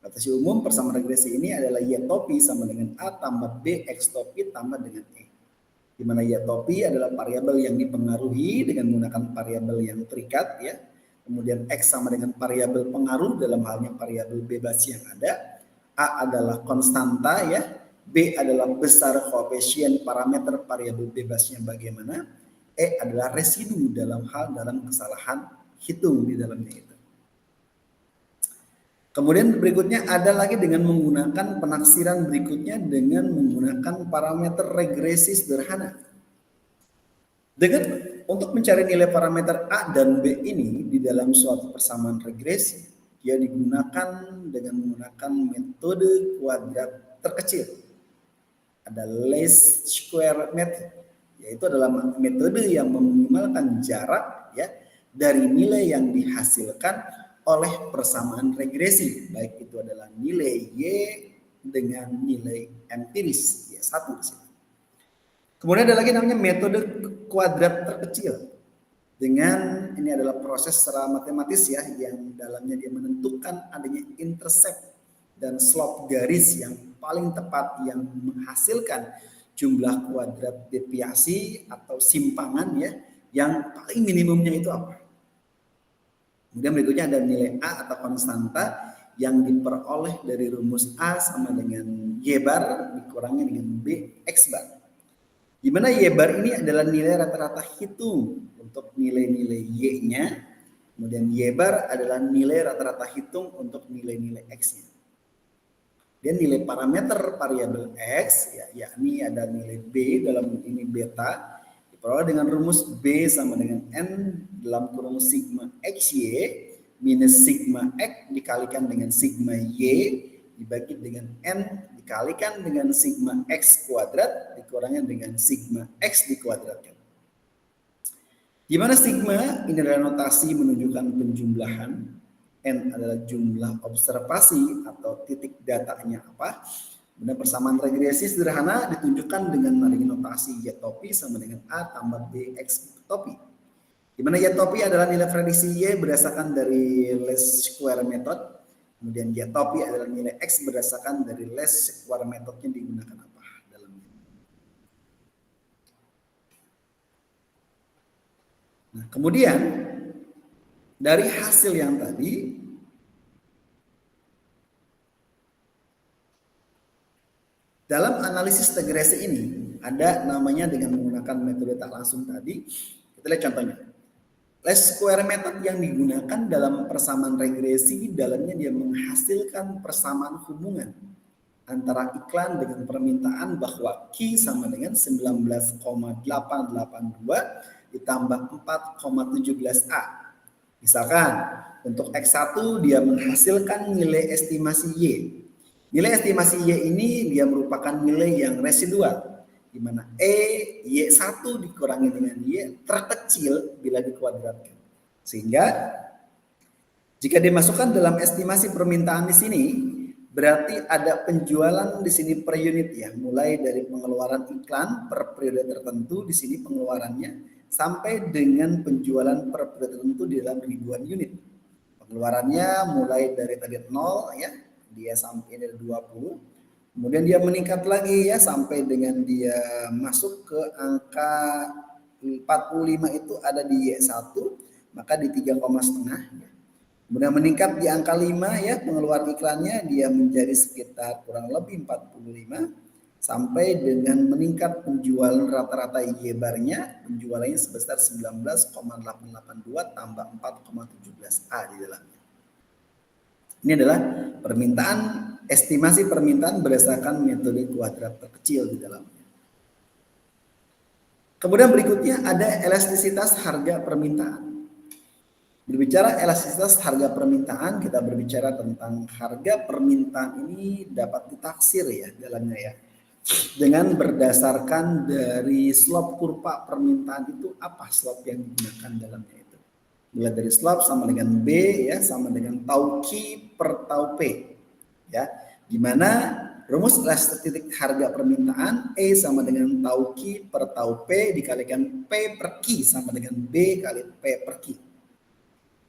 Notasi umum persamaan regresi ini adalah Y topi sama dengan A tambah B X topi tambah dengan E. Di mana Y topi adalah variabel yang dipengaruhi dengan menggunakan variabel yang terikat ya. Kemudian X sama dengan variabel pengaruh dalam halnya variabel bebas yang ada. A adalah konstanta ya. B adalah besar koefisien parameter variabel bebasnya bagaimana. E adalah residu dalam kesalahan hitung di dalamnya itu. Kemudian berikutnya ada lagi dengan menggunakan penaksiran berikutnya dengan menggunakan parameter regresi sederhana. Untuk mencari nilai parameter A dan B ini di dalam suatu persamaan regresi, dia digunakan dengan menggunakan metode kuadrat terkecil. Ada least square method. Yaitu adalah metode yang meminimalkan jarak ya dari nilai yang dihasilkan oleh persamaan regresi, baik itu adalah nilai Y dengan nilai empiris Y1 di sini. Kemudian ada lagi namanya metode kuadrat terkecil. Dengan ini adalah proses secara matematis ya yang dalamnya dia menentukan adanya intercept dan slope garis yang paling tepat yang menghasilkan jumlah kuadrat deviasi atau simpangan ya yang paling minimumnya itu apa. Kemudian berikutnya ada nilai A atau konstanta yang diperoleh dari rumus A sama dengan Y bar dikurangi dengan B X bar. Di mana Y bar ini adalah nilai rata-rata hitung untuk nilai-nilai Y-nya. Kemudian Y bar adalah nilai rata-rata hitung untuk nilai-nilai X-nya. Dan nilai parameter variabel X, ya, yakni ada nilai B dalam ini beta, diperoleh dengan rumus B sama dengan N dalam kurung sigma XY minus sigma X dikalikan dengan sigma Y dibagi dengan N dikalikan dengan sigma X kuadrat dikurangi dengan sigma X dikuadratkan. Di mana sigma ini adalah notasi menunjukkan penjumlahan, N adalah jumlah observasi atau titik datanya apa. Kemudian persamaan regresi sederhana ditunjukkan dengan adanya notasi Y topi sama dengan A tambah B X topi. Di mana Y topi adalah nilai prediksi Y berdasarkan dari least square method. Kemudian Y topi adalah nilai X berdasarkan dari least square methodnya digunakan apa dalamnya. Nah, kemudian dari hasil yang tadi dalam analisis regresi ini ada namanya dengan menggunakan metode tak langsung tadi. Kita lihat contohnya. Least square method yang digunakan dalam persamaan regresi dalamnya dia menghasilkan persamaan hubungan antara iklan dengan permintaan bahwa Q sama dengan 19,882 ditambah 4,17A. Misalkan untuk X1 dia menghasilkan nilai estimasi Y. Nilai estimasi Y ini dia merupakan nilai yang residual di mana Y1 dikurangi dengan Y terkecil bila dikuadratkan. Sehingga jika dimasukkan dalam estimasi permintaan di sini berarti ada penjualan di sini per unit ya, mulai dari pengeluaran iklan per periode tertentu di sini pengeluarannya sampai dengan penjualan per periode tertentu di dalam ribuan unit. Pengeluarannya mulai dari tadi 0 ya, dia sampai dari 20. Kemudian dia meningkat lagi ya sampai dengan dia masuk ke angka 45 itu ada di Y1, maka di 3,5 ya. Kemudian meningkat di angka 5 ya pengeluaran iklannya dia menjadi sekitar kurang lebih 45. sampai dengan meningkat penjualan rata-rata Y barnya, penjualannya sebesar 19,882 tambah 4,17A di dalamnya. Ini adalah permintaan, estimasi permintaan berdasarkan metode kuadrat terkecil di dalamnya. Kemudian berikutnya ada elastisitas harga permintaan. Berbicara elastisitas harga permintaan, kita berbicara tentang harga permintaan ini dapat ditaksir ya dalamnya ya. Dengan berdasarkan dari slope kurva permintaan itu apa slope yang digunakan dalamnya itu. Mulai dari slope sama dengan B ya, sama dengan tau Q per tau P ya. Dimana rumus elastistik harga permintaan E sama dengan tau Q per tau P dikalikan P per Q sama dengan B kali P per Q.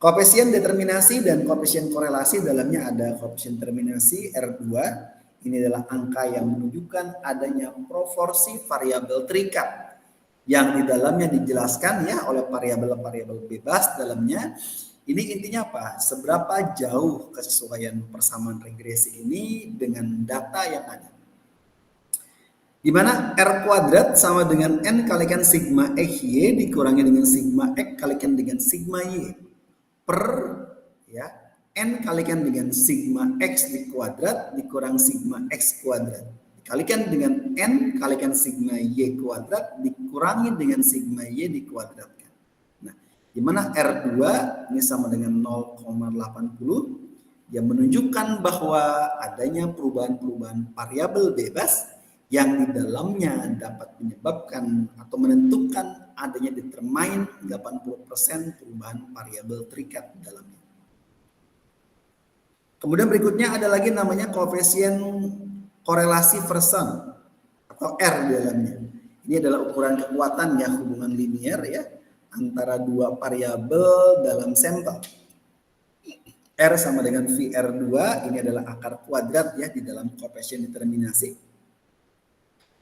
Koefisien determinasi dan koefisien korelasi dalamnya ada koefisien determinasi R2. Ini adalah angka yang menunjukkan adanya proporsi variabel terikat yang di dalamnya dijelaskan ya oleh variabel-variabel bebas dalamnya. Ini intinya apa? Seberapa jauh kesesuaian persamaan regresi ini dengan data yang ada. Di mana R kuadrat sama dengan N kalikan sigma X Y dikurangi dengan sigma X kalikan dengan sigma Y per ya N kalikan dengan sigma X di kuadrat dikurang sigma X kuadrat dikalikan dengan N kalikan sigma Y kuadrat dikurangi dengan sigma Y dikuadratkan. Nah, di mana R2 ini sama dengan 0,80 yang menunjukkan bahwa adanya perubahan-perubahan variabel bebas yang di dalamnya dapat menyebabkan atau menentukan adanya determine 80% perubahan variabel terikat di dalamnya. Kemudian berikutnya ada lagi namanya koefisien korelasi Verson atau R di dalamnya. Ini adalah ukuran kekuatan ya hubungan linear ya antara dua variabel dalam sampel. R sama dengan VR2 ini adalah akar kuadrat ya di dalam koefisien determinasi.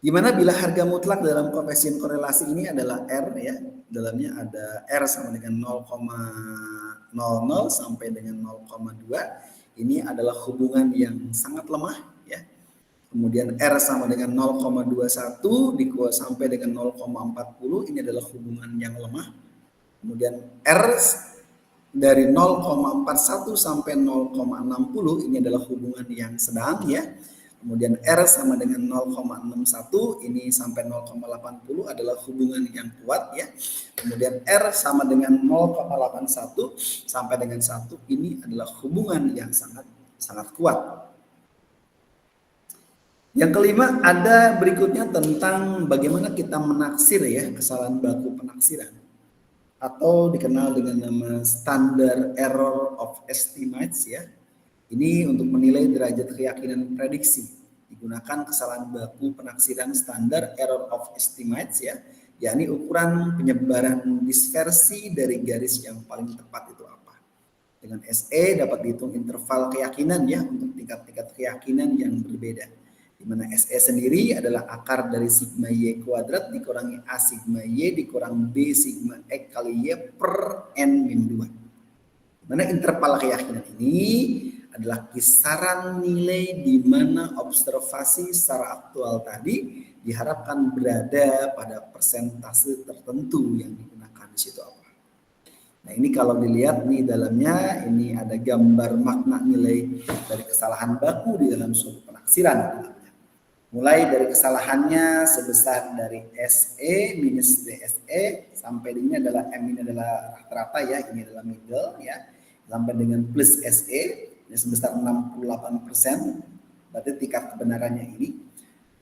Di mana bila harga mutlak dalam koefisien korelasi ini adalah R ya, dalamnya ada R sama dengan 0,00 sampai dengan 0,2. Ini adalah hubungan yang sangat lemah ya. Kemudian R sama dengan 0,21 sampai dengan 0,40 ini adalah hubungan yang lemah. Kemudian R dari 0,41 sampai 0,60 ini adalah hubungan yang sedang ya. Kemudian R sama dengan 0,61 ini sampai 0,80 adalah hubungan yang kuat ya. Kemudian R sama dengan 0,81 sampai dengan 1 ini adalah hubungan yang sangat kuat. Yang kelima ada berikutnya tentang bagaimana kita menaksir ya kesalahan baku penaksiran atau dikenal dengan nama standard error of estimates ya. Ini untuk menilai derajat keyakinan prediksi. Digunakan kesalahan baku penaksiran standar error of estimates ya, yakni ukuran penyebaran dispersi dari garis yang paling tepat itu apa. Dengan SE dapat dihitung interval keyakinan ya untuk tingkat-tingkat keyakinan yang berbeda. Di mana SE sendiri adalah akar dari sigma Y kuadrat dikurangi A sigma Y dikurang B sigma X kali Y per N min 2. Di mana interval keyakinan ini adalah kisaran nilai di mana observasi secara aktual tadi diharapkan berada pada persentase tertentu yang digunakan di situ apa. Nah ini kalau dilihat nih dalamnya ini ada gambar makna nilai dari kesalahan baku di dalam suatu penaksiran. Mulai dari kesalahannya sebesar dari SE minus DSE sampai ini adalah M ini adalah rata-rata ya, ini adalah middle ya, sampai dengan plus SE ini sebesar 68%, berarti tingkat kebenarannya ini.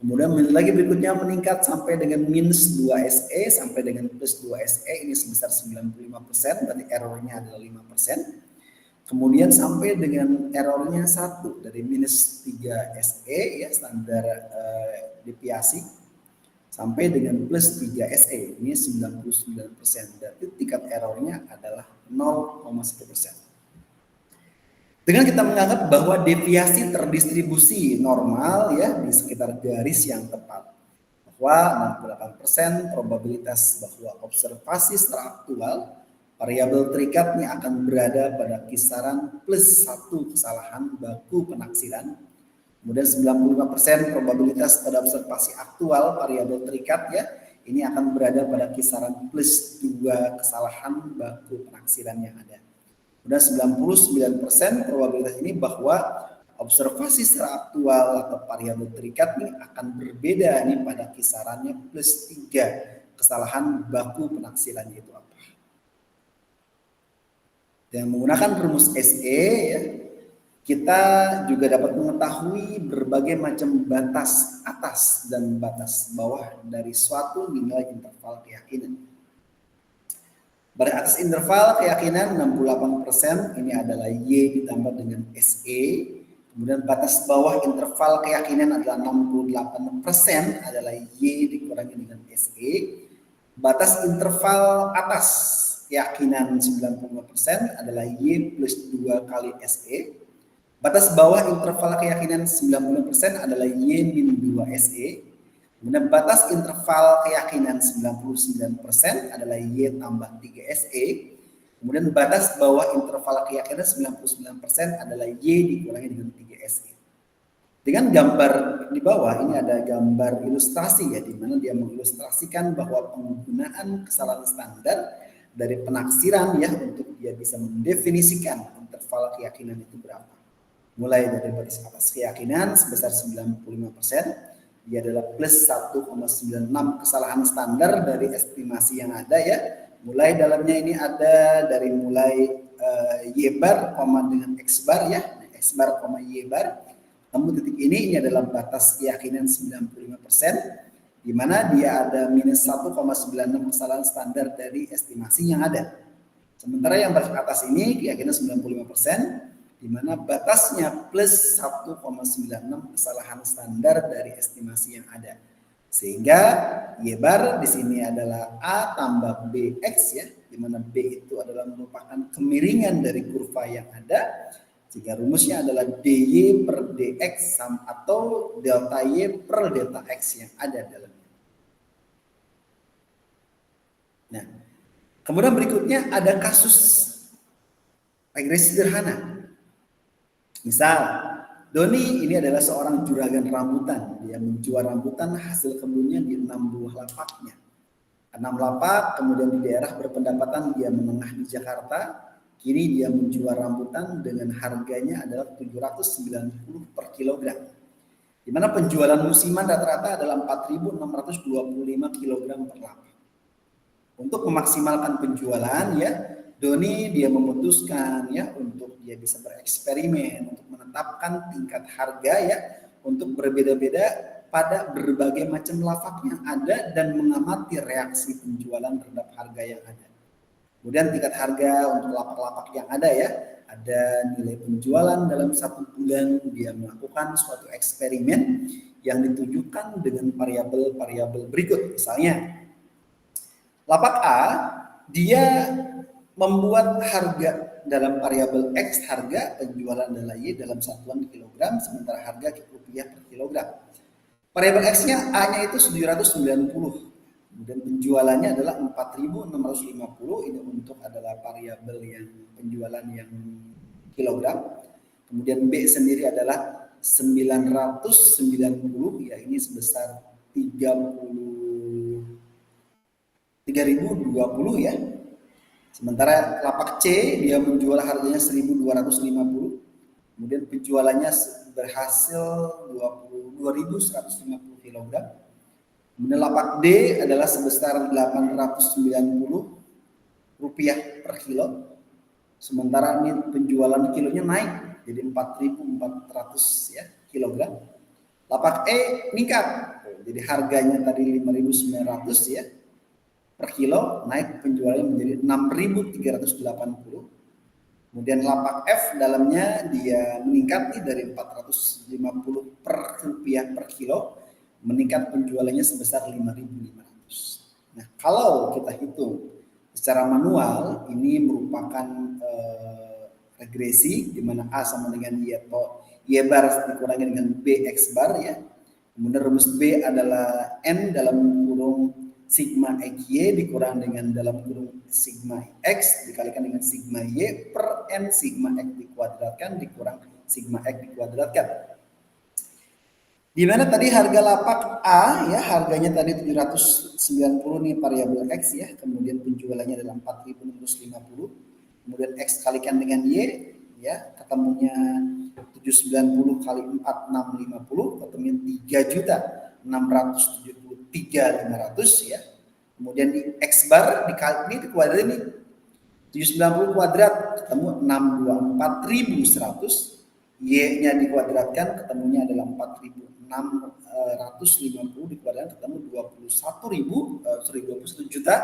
Kemudian lagi berikutnya meningkat sampai dengan minus 2 SE sampai dengan plus 2 SE ini sebesar 95%, berarti errornya adalah 5%. Kemudian sampai dengan errornya 1 dari minus 3 SE ya standar deviasi sampai dengan plus 3 SE ini 99%, berarti tingkat errornya adalah 0,1%. Dengan kita menganggap bahwa deviasi terdistribusi normal ya di sekitar garis yang tepat, bahwa 68% probabilitas bahwa observasi secara aktual variabel terikatnya akan berada pada kisaran plus 1 kesalahan baku penaksiran, Kemudian 95% probabilitas pada observasi aktual variabel terikat ya, ini akan berada pada kisaran plus 2 kesalahan baku penaksiran yang ada. Kemudian 99% probabilitas ini bahwa observasi secara aktual atau variabel terikat ini akan berbeda nih pada kisarannya plus 3 kesalahan baku penaksiran itu apa. Dan menggunakan rumus SE ya, kita juga dapat mengetahui berbagai macam batas atas dan batas bawah dari suatu nilai interval keyakinan. Pada atas interval keyakinan 68% ini adalah Y ditambah dengan SE. Kemudian batas bawah interval keyakinan adalah 68% adalah Y dikurangi dengan SE. Batas interval atas keyakinan 95% adalah Y plus 2 kali SE. Batas bawah interval keyakinan 90% adalah Y min 2 SE. Kemudian batas interval keyakinan 99% adalah Y tambah 3 SE. Kemudian batas bawah interval keyakinan 99% adalah Y dikurangi dengan 3 SE. Dengan gambar di bawah ini ada gambar ilustrasi ya, di mana dia mengilustrasikan bahwa penggunaan kesalahan standar dari penaksiran ya untuk dia bisa mendefinisikan interval keyakinan itu berapa. Mulai dari batas atas keyakinan sebesar 95%, dia adalah plus 1,96 kesalahan standar dari estimasi yang ada ya. Mulai dalamnya ini ada dari mulai Y bar, dengan X bar ya, X bar, Y bar. Temu titik ini adalah batas keyakinan 95%, di mana dia ada minus 1,96 kesalahan standar dari estimasi yang ada. Sementara yang batas atas ini keyakinan 95%, di mana batasnya plus 1,96 kesalahan standar dari estimasi yang ada. Sehingga Y bar di sini adalah A tambah BX ya, di mana B itu adalah merupakan kemiringan dari kurva yang ada. Jika rumusnya adalah DY per DX atau delta Y per delta X yang ada dalamnya. Nah, kemudian berikutnya ada kasus regresi sederhana. Misal, Doni ini adalah seorang juragan rambutan. Dia menjual rambutan hasil kebunnya di 6 buah lapaknya. 6 lapak, kemudian di daerah berpendapatan dia menengah di Jakarta. Kini dia menjual rambutan dengan harganya adalah 790 per kilogram. Di mana penjualan musiman rata-rata adalah 4.625 kilogram per lapak. Untuk memaksimalkan penjualan ya, Doni dia memutuskan ya untuk dia bisa bereksperimen untuk menetapkan tingkat harga ya untuk berbeda-beda pada berbagai macam lapak yang ada dan mengamati reaksi penjualan terhadap harga yang ada. Kemudian tingkat harga untuk lapak-lapak yang ada ya, ada nilai penjualan dalam 1 bulan, dia melakukan suatu eksperimen yang ditujukan dengan variabel-variabel berikut. Misalnya lapak A dia membuat harga dalam variabel X, harga penjualan adalah Y dalam satuan kilogram, sementara harga rupiah per kilogram. Variabel X-nya A-nya itu 790, kemudian penjualannya adalah 4.650, ini untuk adalah variabel yang penjualan yang kilogram. Kemudian B sendiri adalah 990, ya ini sebesar 3.020 ya. Sementara lapak C dia menjual harganya 1.250, kemudian penjualannya berhasil 2.150 kg. Kemudian lapak D adalah sebesar 890 rupiah per kilo. Sementara ini penjualan kilonya naik jadi 4.400 ya kilogram. Lapak E meningkat, jadi harganya tadi 5.900 ya per kilo, naik penjualannya menjadi 6.380. Kemudian lapak F dalamnya dia meningkat nih dari 450 per rupiah per kilo, meningkat penjualannya sebesar 5.500. Nah, kalau kita hitung secara manual, ini merupakan regresi di mana A sama dengan Y bar dikurangi dengan BX bar ya. Kemudian rumus B adalah N dalam kurung sigma XY dikurang dengan dalam kurung sigma X dikalikan dengan sigma Y per N sigma X dikuadratkan dikurang sigma X dikuadratkan. Di mana tadi harga lapak A ya, harganya tadi 790 nih variabel X ya, kemudian penjualannya adalah 4.650. Kemudian X kalikan dengan Y ya, ketemunya 790 kali 4 650, ketemunya 3.673.500 ya. Kemudian di X bar dikali ini dikuadrat ini 790 kuadrat ketemu 624.100. Y-nya dikuadratkan ketemunya adalah 4.650 dikuadratkan ketemu 21 juta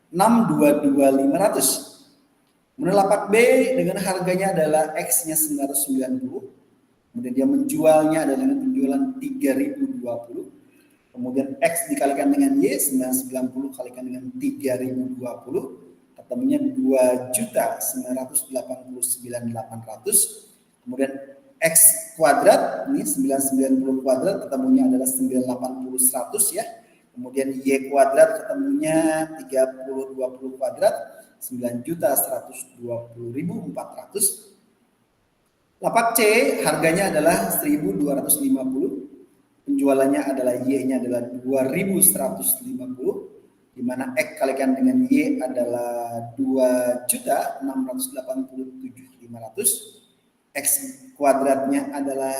622.500. Kemudian lapak B dengan harganya adalah X-nya 990. Kemudian dia menjualnya adalah dengan penjualan 3.020. Kemudian X dikalikan dengan Y 990 kalikan dengan 3.020 ketemunya 2.989.800. Kemudian X kuadrat ini 990 kuadrat ketemunya adalah 980.100 ya. Kemudian Y kuadrat ketemunya 3020 kuadrat 9.120.400. Lapak C harganya adalah 1.250, penjualannya adalah Y-nya adalah 2.150, di mana X kalikan dengan Y adalah 2.687.500. X kuadratnya adalah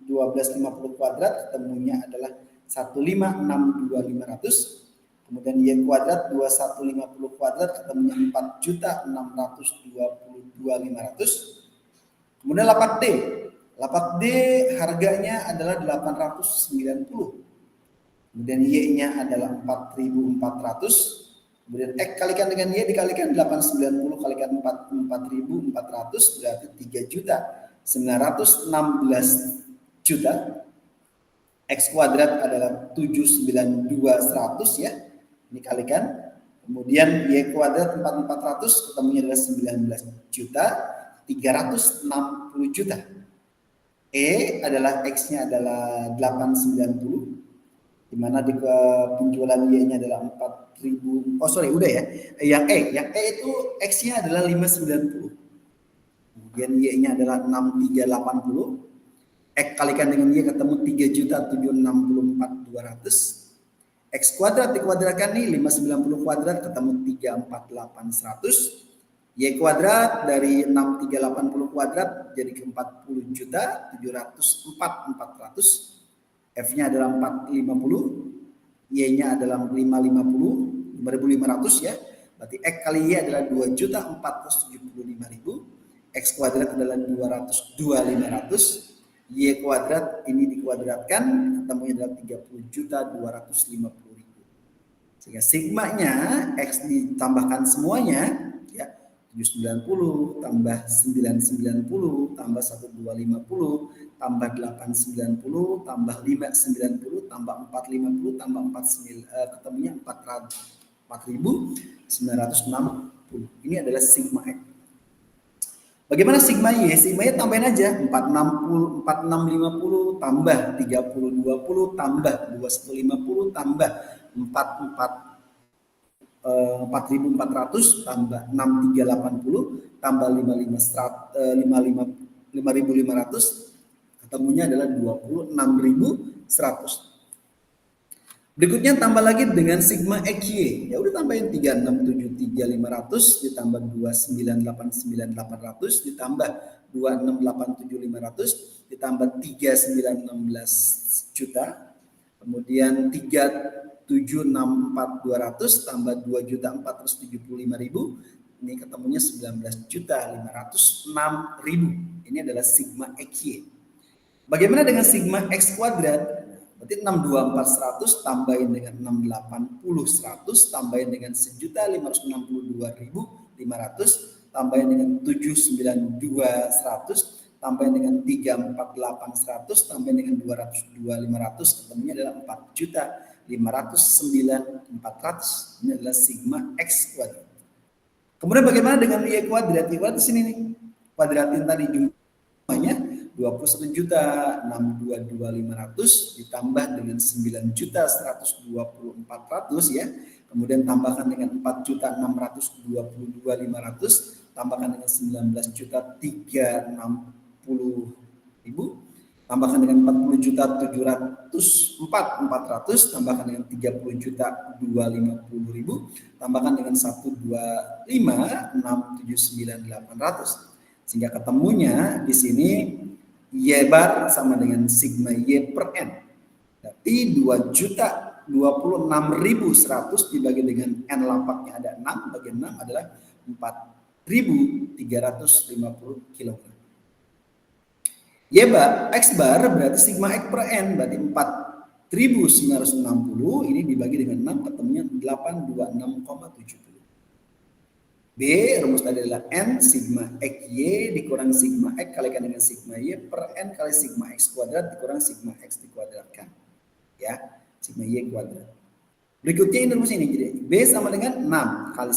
1250 kuadrat, ketemunya adalah 1.562.500. Kemudian Y kuadrat 2150 kuadrat, ketemunya 4.622.500. Kemudian lapak D. Lapak D harganya adalah 890. Kemudian Y-nya adalah 4.400. Kemudian X kalikan dengan Y dikalikan 890 kalikan 4.400 berarti 3.916 juta. X kuadrat adalah 792.100 ya. Ini kalikan. Kemudian Y kuadrat 4.400 ketemunya adalah 19 juta 360 juta. E adalah X-nya adalah 890. Di mana di penjualan Y-nya adalah 4.000. Oh sorry, udah ya. Yang E itu X-nya adalah 590. Kemudian Y-nya adalah 6380. X kalikan dengan Y ketemu 3.764.200. X kuadrat dikuadratkan nih 590 kuadrat ketemu 348.100. Y kuadrat dari 6380 kuadrat jadi ke 40.704.400. F-nya adalah 450, Y-nya adalah 550, 5.500 ya. Berarti X kali Y adalah 2.475.000. X kuadrat adalah 202.500. Y kuadrat ini dikuadratkan ketemunya adalah 30.250.000. Sehingga sigmanya X ditambahkan semuanya ya 790 tambah 990 tambah 1250 tambah 890 tambah 590 tambah 450 tambah 49 ketemunya 4.960. Ini adalah sigma X. Bagaimana sigma Y? Sigma Y tambahin aja 460 4650 tambah 3020 tambah 2150 tambah 4.400 tambah 6.380 tambah 5.500 ketemunya adalah 26.100. Berikutnya tambah lagi dengan sigma XY. Ya udah tambahin 3.673.500 ditambah 2.989.800 ditambah 2.687.500 ditambah 3.916 juta. Kemudian 3.764.200 tambah 2.475.000. Ini ketemunya 19.506.000. Ini adalah sigma XY. Bagaimana dengan sigma X kuadrat? Berarti 624.100 tambahin dengan 680.100 tambahin dengan 1.562.500 tambahin dengan 792.100 tambahin dengan 348.100 tambahin dengan 202.500 ketemunya adalah 4.509.400. Ini adalah sigma X kuadrat. Kemudian bagaimana dengan Y kuadrat? Y kuadrat di sini nih. Kuadratin tadi jumlahnya 21.622.500 ditambah dengan 9.124.400 ya. Kemudian tambahkan dengan 4.622.500 tambahkan dengan 19.360.000. tambahkan dengan 40.704.400, tambahkan dengan 30.250.000, tambahkan dengan 125.679.800, sehingga ketemunya di sini Y bar sama dengan sigma Y per N. Berarti 2.026.100 dibagi dengan N lapaknya ada 6, bagi 6 adalah 4.350 kg. Y bar, X bar berarti sigma X per N, berarti 4.960, ini dibagi dengan 6, ketemunya 826,70. B, rumus tadi adalah N sigma X Y dikurang sigma X kalikan dengan sigma Y per N kali sigma X kuadrat dikurang sigma X dikuadratkan. Ya, sigma Y kuadrat. Berikutnya ini rumus ini, jadi B sama dengan 6 kali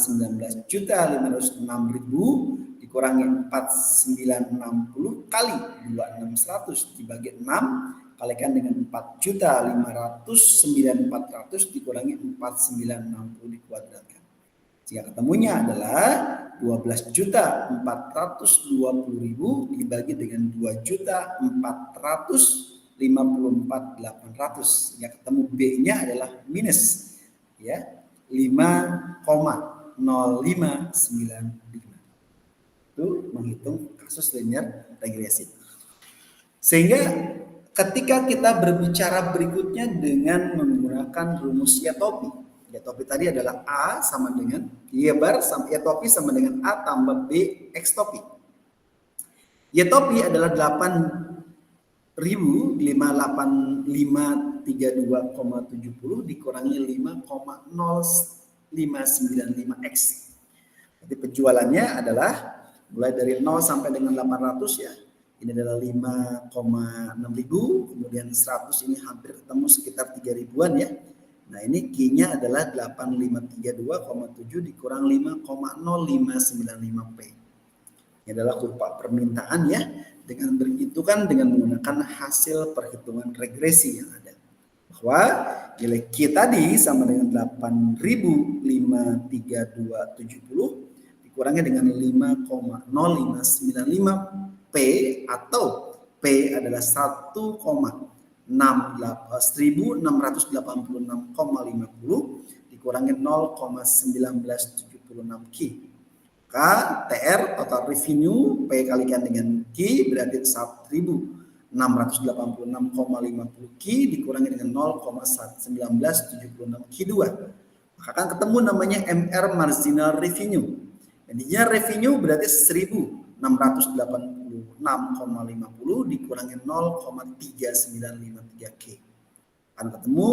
19.506.000 dikurangi 4.960 kali 26.100 dibagi 6 kalikan dengan 4.509.400 dikurangi 4.960 dikuadratkan. Jika ketemunya adalah 12.420.000 dibagi dengan 2.454.800, ya ketemu B-nya adalah minus ya 5,0595. Itu menghitung kasus linear regresi. Sehingga ketika kita berbicara berikutnya dengan menggunakan rumus Yatopi. Yatopi tadi adalah A sama dengan Y bar sama Yatopi sama dengan A tambah B X topi. Yatopi adalah 8.58532,70 dikurangi 5,0595 X. Jadi penjualannya adalah mulai dari 0 sampai dengan 800 ya. Ini adalah 5,6 ribu, kemudian 100 ini hampir ketemu sekitar 3 ribuan ya. Nah ini Q-nya adalah 8532,7 dikurang 5,0595 P. Ini adalah kurva permintaan ya, dengan berhitungan dengan menggunakan hasil perhitungan regresi yang ada. Bahwa nilai Q tadi sama dengan 8.53270 dikurangi dengan 5,0595 P atau P adalah 1686,50 dikurangi 0,1976 Q. Maka TR total revenue P kalikan dengan Q berarti 1.686,50 Q dikurangi dengan 0,1976 Q2. Maka akan ketemu namanya MR marginal revenue. Jadinya revenue berarti 1.686,50 dikurangi 0,3953 K. Akan ketemu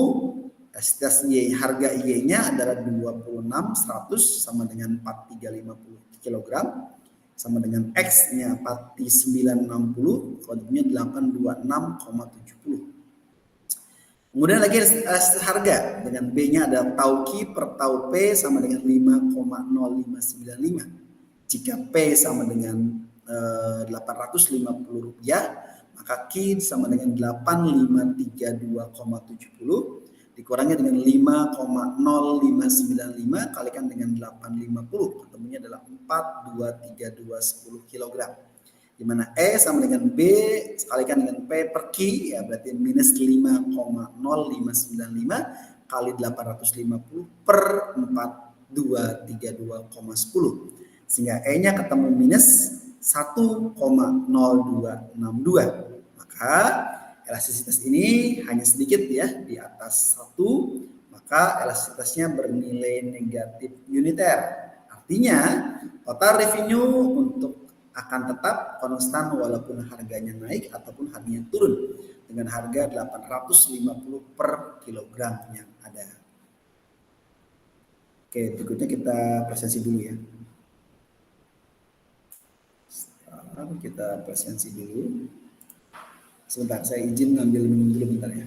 elastisitas Y, harga Y-nya adalah 26.100 sama dengan 4.350 kg, sama dengan X-nya 4.960, kodenya 826,70. Kemudian lagi harga dengan B-nya ada tau Q per tau P sama dengan 5,0595. Jika P sama dengan 850 rupiah, maka Q sama dengan 8532,70 dikurangi dengan 5,0595 kalikan dengan 850, ketemunya adalah 42320 kg. Di mana E sama dengan B sekalikan dengan P per Q ya berarti minus 5,0595 kali 850 per 4232,10, sehingga E-nya ketemu minus 1,0262. Maka elastisitas ini hanya sedikit ya di atas 1, maka elastisitasnya bernilai negatif uniter. Artinya total revenue untuk akan tetap konstan walaupun harganya naik ataupun harganya turun dengan harga 850 per kilogram yang ada. Oke, berikutnya kita presensi dulu ya. Sekarang kita presensi dulu. Sebentar, saya izin ngambil minum dulu bentar ya.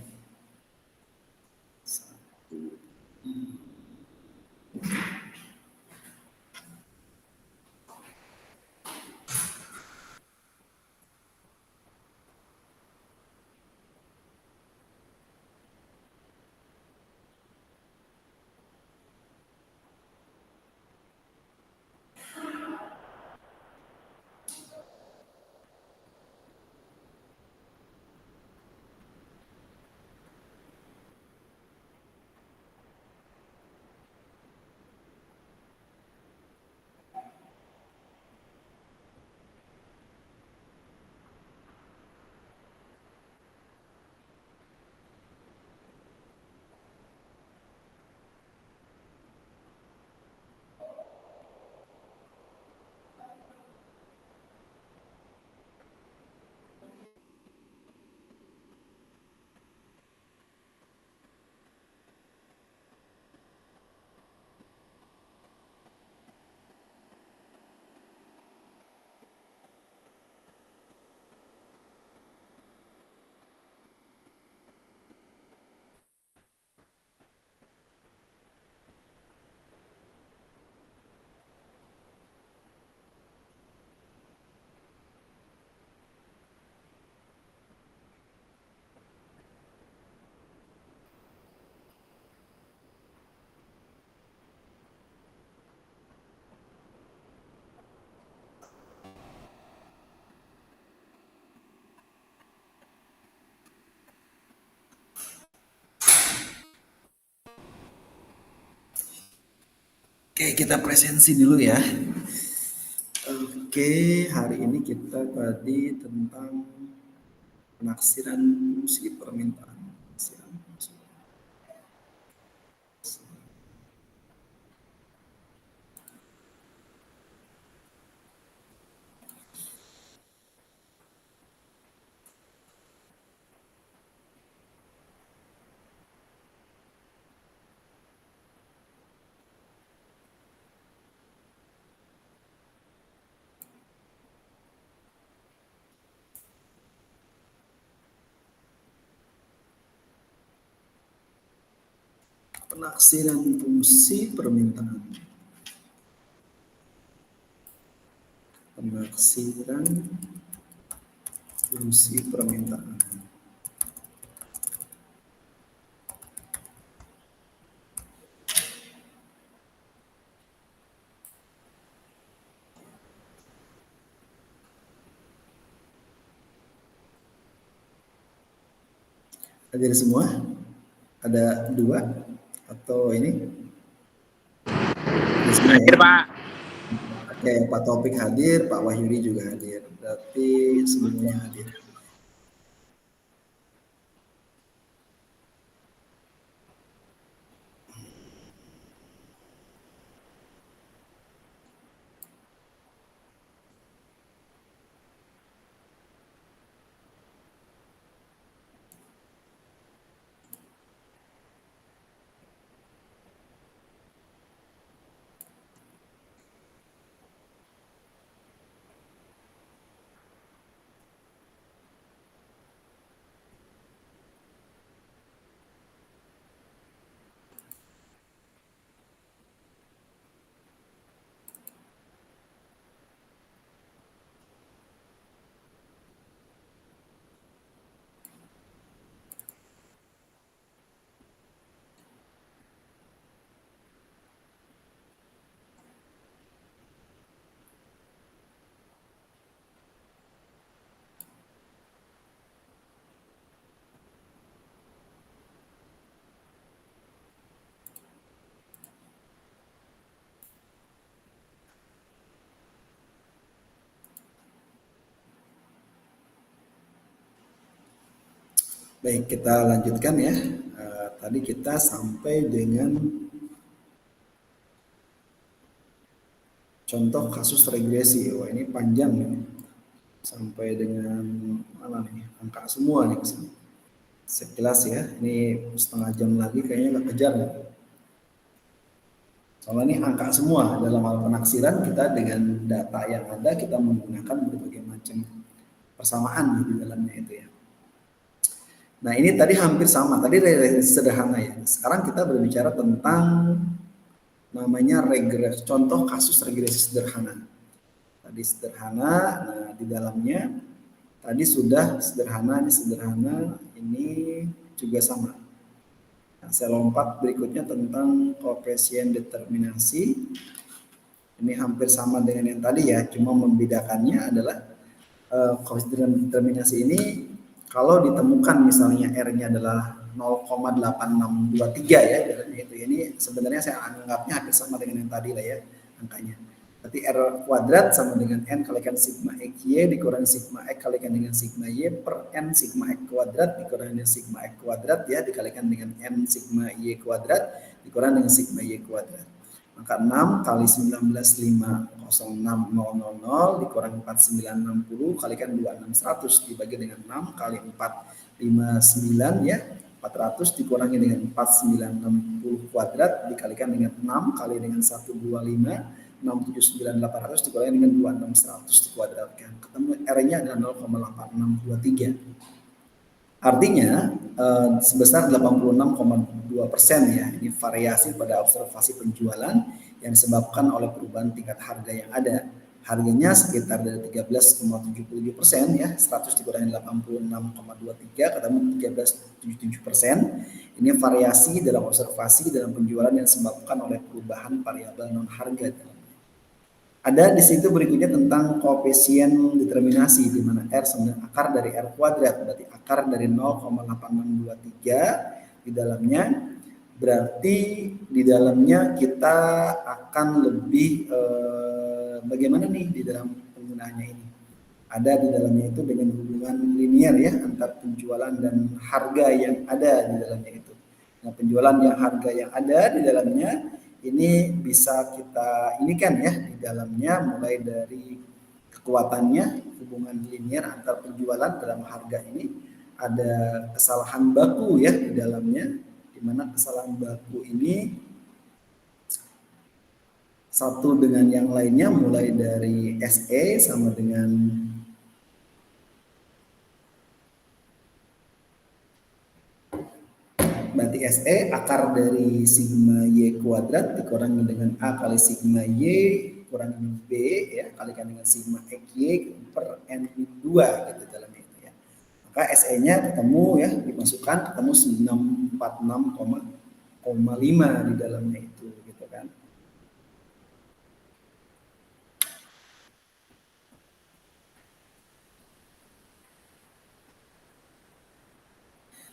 Oke, kita presensi dulu ya. Oke, hari ini kita tadi tentang penaksiran fungsi permintaan. Penaksiran fungsi permintaan. Penaksiran fungsi permintaan. Hadir semua? Ada 2 atau ini? Hadir, Pak. Oke, Pak Taufik hadir, Pak Wahyudi juga hadir. Berarti semuanya hadir. Baik, kita lanjutkan ya. Tadi kita sampai dengan contoh kasus regresi. Wah, ini panjang nih. Sampai dengan mana nih? Angka semua nih. Sekilas ya. Ini setengah jam lagi kayaknya nggak kejar nih. Soalnya ini angka semua. Dalam hal penaksiran kita dengan data yang ada kita menggunakan berbagai macam persamaan di dalamnya itu ya. Nah, ini tadi hampir sama, tadi sederhana ya. Sekarang kita berbicara tentang namanya regresi, contoh kasus regresi sederhana. Tadi sederhana, nah di dalamnya tadi sudah sederhana, ini juga sama. Nah, saya lompat berikutnya tentang koefisien determinasi. Ini hampir sama dengan yang tadi ya, cuma membedakannya adalah koefisien determinasi ini kalau ditemukan misalnya R-nya adalah 0,8623 ya, itu ini sebenarnya saya anggapnya hampir sama dengan yang tadi lah ya angkanya. Berarti R kuadrat sama dengan N kalikan sigma X Y dikurangi sigma X kalikan dengan sigma Y per N sigma X kuadrat dikurangi dengan sigma X kuadrat ya dikalikan dengan N sigma Y kuadrat dikurangi dengan sigma Y kuadrat. Maka 6 kali 19,506,000 dikurangi 4960 kalikan 26100 dibagi dengan 6 kali 459 ya 400 dikurangi dengan 4960 kuadrat dikalikan dengan 6 kali dengan 125 679 800 dikurangi dengan 26100 dikuadratkan. Ketemu R-nya adalah 0,8623. Artinya sebesar 86,2% ya. Ini variasi pada observasi penjualan yang disebabkan oleh perubahan tingkat harga yang ada. Harganya sekitar dari 13,77% ya, 100 dikurangi 86,23 ketemu 13,77%. Ini variasi dalam observasi dalam penjualan yang disebabkan oleh perubahan variabel non harga. Ada di situ berikutnya tentang koefisien determinasi di mana R sama dengan akar dari R kuadrat, berarti akar dari 0,8623 di dalamnya Berarti di dalamnya kita akan lebih bagaimana nih di dalam penggunaannya ini? Ada di dalamnya itu dengan hubungan linear ya antar penjualan dan harga yang ada di dalamnya itu. Nah, penjualan yang harga yang ada di dalamnya ini bisa kita ini kan ya di dalamnya mulai dari kekuatannya hubungan linear antar penjualan dalam harga ini ada kesalahan baku ya di dalamnya di mana kesalahan baku ini satu dengan yang lainnya mulai dari SE sama dengan berarti SE akar dari sigma Y kuadrat dikurangi dengan A kali sigma Y kurangi B ya kalikan dengan sigma X Y per N 2 gitu dalamnya itu ya. Maka SE-nya ketemu ya dimasukkan ketemu 946,5 di dalamnya itu gitu kan.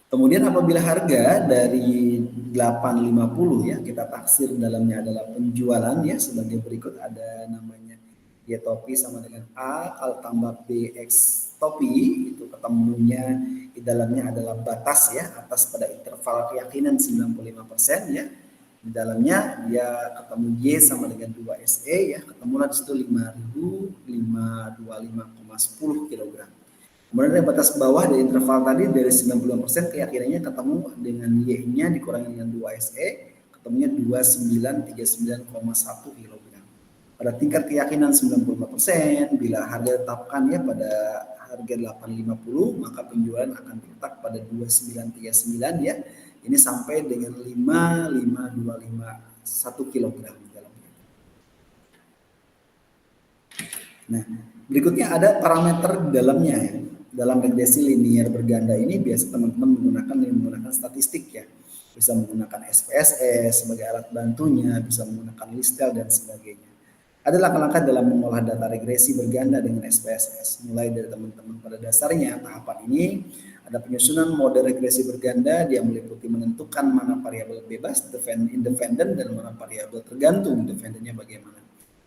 Kemudian apabila harga dari 850 ya kita taksir dalamnya adalah penjualan ya sebagai berikut ada namanya Y topi sama dengan A kalau tambah BX topi itu ketemunya di dalamnya adalah batas ya atas pada interval keyakinan 95% ya di dalamnya dia ketemu Y sama dengan 2 SE ya ketemulah di situ 5.525,10 kg. Kemudian dari batas bawah dari interval tadi dari 90% keyakinannya ketemu dengan Y-nya dikurangi dengan 2 SE, ketemunya 2939,1 kg. Pada tingkat keyakinan 95%, bila harga ditetapkan ya pada harga 850, maka penjualan akan terletak pada 2939 ya. Ini sampai dengan 5.5251 kg dalamnya. Nah, berikutnya ada parameter di dalamnya ya. Dalam regresi linear berganda ini biasa teman-teman menggunakan statistik ya. Bisa menggunakan SPSS sebagai alat bantunya, bisa menggunakan listel dan sebagainya. Ada langkah-langkah dalam mengolah data regresi berganda dengan SPSS. Mulai dari teman-teman pada dasarnya tahapan ini ada penyusunan model regresi berganda dia meliputi menentukan mana variabel bebas independen dan mana variabel tergantung independennya bagaimana.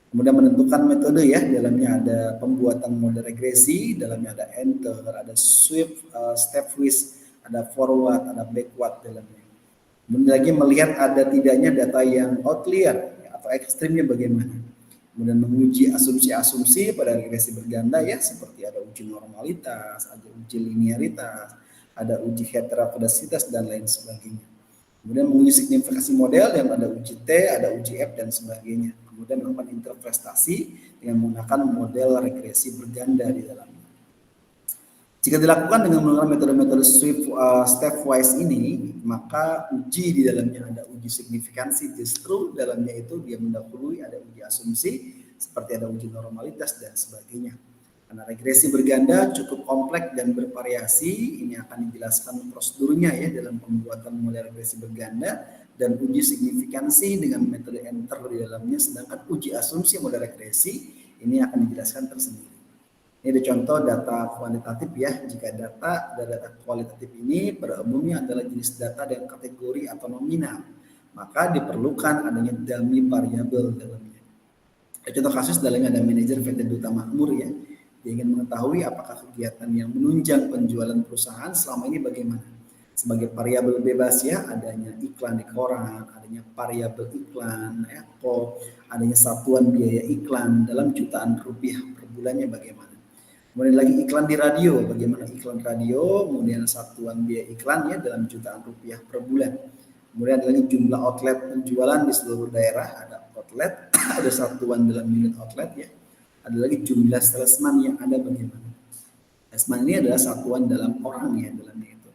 Kemudian menentukan metode ya, dalamnya ada pembuatan model regresi, dalamnya ada enter, ada sweep, stepwise, ada forward, ada backward dalamnya. Kemudian lagi melihat ada tidaknya data yang outlier ya, atau ekstrimnya bagaimana. Kemudian menguji asumsi-asumsi pada regresi berganda ya, seperti ada uji normalitas, ada uji linearitas, ada uji heterokodasitas dan lain sebagainya. Kemudian menguji signifikasi model yang ada uji T, ada uji F dan sebagainya. Kemudian melakukan interpretasi dengan menggunakan model regresi berganda di dalamnya. Jika dilakukan dengan menggunakan metode-metode stepwise ini, maka uji di dalamnya ada uji signifikansi, justru dalamnya itu dia mendahului ada uji asumsi, seperti ada uji normalitas dan sebagainya. Karena regresi berganda cukup kompleks dan bervariasi, ini akan dijelaskan prosedurnya ya dalam pembuatan model regresi berganda dan uji signifikansi dengan metode enter di dalamnya, sedangkan uji asumsi model regresi ini akan dijelaskan tersendiri. Ini ada contoh data kuantitatif ya. Jika data kualitatif ini pada umumnya adalah jenis data dengan kategori atau nominal, maka diperlukan adanya dummy variabel dalamnya. Contoh kasus dalamnya ada manajer PT Duta Makmur ya. Dia ingin mengetahui apakah kegiatan yang menunjang penjualan perusahaan selama ini bagaimana. Sebagai variabel bebas ya, adanya iklan di koran, adanya variabel iklan, adanya satuan biaya iklan dalam jutaan rupiah per bulannya bagaimana. Kemudian lagi iklan di radio, bagaimana iklan radio, kemudian satuan biaya iklannya dalam jutaan rupiah per bulan. Kemudian lagi jumlah outlet penjualan di seluruh daerah, ada outlet, ada satuan dalam unit outlet ya. Ada lagi jumlah salesman yang ada bagaimana. Salesman ini adalah satuan dalam orang ya dalamnya itu.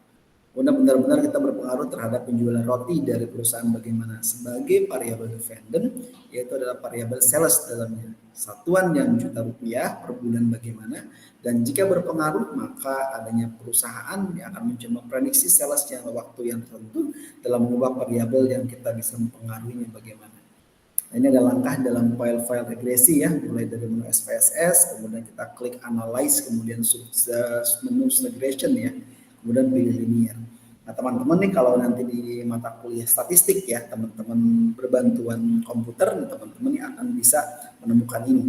Kemudian benar-benar kita berpengaruh terhadap penjualan roti dari perusahaan bagaimana. Sebagai variabel dependent, yaitu adalah variabel sales dalamnya. Satuan yang juta rupiah per bulan bagaimana. Dan jika berpengaruh, maka adanya perusahaan yang akan mencoba memprediksi sales yang waktu yang tertentu dalam mengubah variabel yang kita bisa mempengaruhinya bagaimana. Ini ada langkah dalam file-file regresi ya, mulai dari menu SPSS, kemudian kita klik analyze, kemudian menu regression ya, kemudian pilih linear. Nah, teman-teman nih kalau nanti di mata kuliah statistik ya, teman-teman berbantuan komputer, teman-teman nih akan bisa menemukan ini.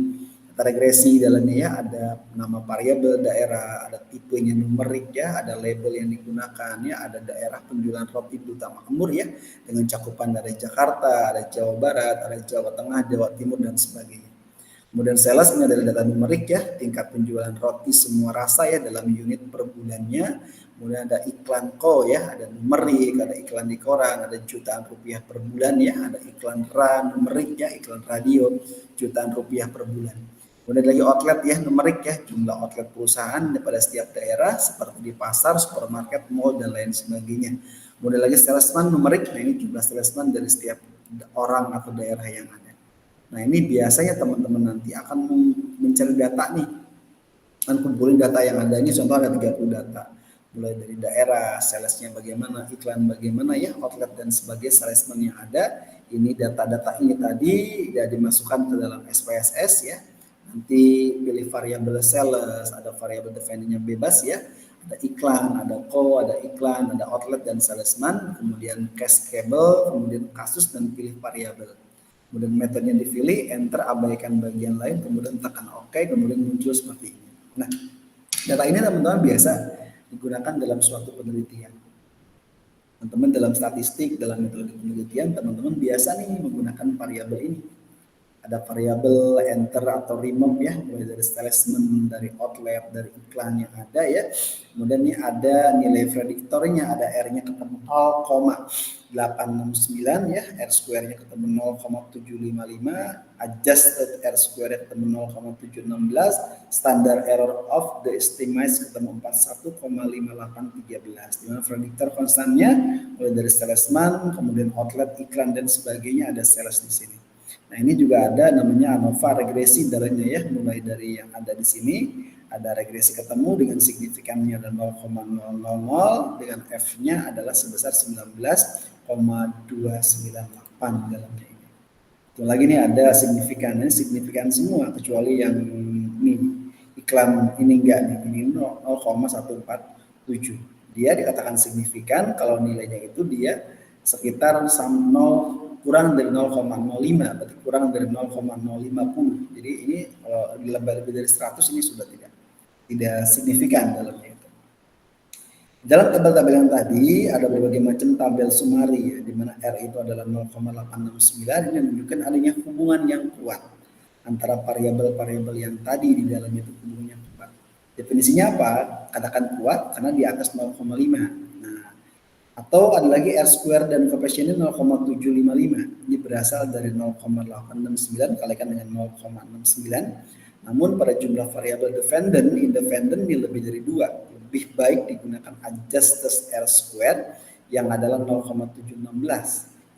Data regresi dalamnya ya ada nama variabel daerah, ada tipenya numerik ya, ada label yang digunakan ya, ada daerah penjualan roti Duta Makmur ya, dengan cakupan dari Jakarta, ada Jawa Barat, ada Jawa Tengah, Jawa Timur dan sebagainya. Kemudian sales ini adalah data numerik ya, tingkat penjualan roti semua rasa ya dalam unit per bulannya. Kemudian ada iklan ya, ada numerik, ada iklan di koran, ada jutaan rupiah per bulan ya, ada iklan numerik ya, iklan radio, jutaan rupiah per bulan. Kemudian lagi outlet ya, numerik ya, jumlah outlet perusahaan pada setiap daerah seperti di pasar, supermarket, mall dan lain sebagainya. Kemudian lagi salesman numerik, nah ini jumlah salesman dari setiap orang atau daerah yang ada. Nah ini biasanya teman-teman nanti akan mencari data nih, kan kumpulin data yang ada ini, contoh ada 30 data, mulai dari daerah, salesnya bagaimana, iklan bagaimana ya, outlet dan sebagai salesman yang ada. Ini data-data ini tadi ya dimasukkan ke dalam SPSS ya. Nanti pilih variabel sales, ada variabel defendingnya bebas ya, ada iklan, ada ada iklan, ada outlet dan salesman, kemudian cascable, kemudian kasus dan pilih variabel. Kemudian metodenya dipilih, enter, abaikan bagian lain, kemudian tekan OK, kemudian muncul seperti ini. Nah, data ini teman-teman biasa digunakan dalam suatu penelitian. Teman-teman dalam statistik, dalam metode penelitian, teman-teman biasa nih menggunakan variabel ini. Ada variabel enter atau remove ya, mulai dari salesman, dari outlet, dari iklan yang ada ya. Kemudian ini ada nilai prediktornya, ada R-nya ketemu 0,869 ya, R square-nya ketemu 0,755, adjusted R square-nya ketemu 0,716, standard error of the estimate ketemu 41,5813. Di mana prediktor konstannya mulai dari salesman, kemudian outlet, iklan dan sebagainya, ada sales di sini. Nah ini juga ada namanya ANOVA regresi dalamnya ya, mulai dari yang ada di sini ada regresi ketemu dengan signifikannya ada 0,000 dengan F-nya adalah sebesar 19,298 dalamnya ini. Itu lagi nih ada signifikannya, signifikan semua kecuali yang ini iklan ini enggak nih, ini 0,147. Dia dikatakan signifikan kalau nilainya itu dia sekitar 0 kurang dari 0,05, berarti kurang dari 0,050. Jadi ini kalau lebih dari 100 ini sudah tidak signifikan dalamnya itu. Dalam tabel-tabel yang tadi ada berbagai macam tabel sumari ya, di mana R itu adalah 0,869, ini menunjukkan adanya hubungan yang kuat antara variabel-variabel yang tadi di dalamnya itu hubungannya kuat. Definisinya apa? Katakan kuat karena di atas 0,5. Atau ada lagi R square dan coefisiennya 0,755. Ini berasal dari 0,869 kalikan dengan 0,69. Namun pada jumlah variabel independent ini lebih dari 2. Lebih baik digunakan adjusted R square yang adalah 0,716.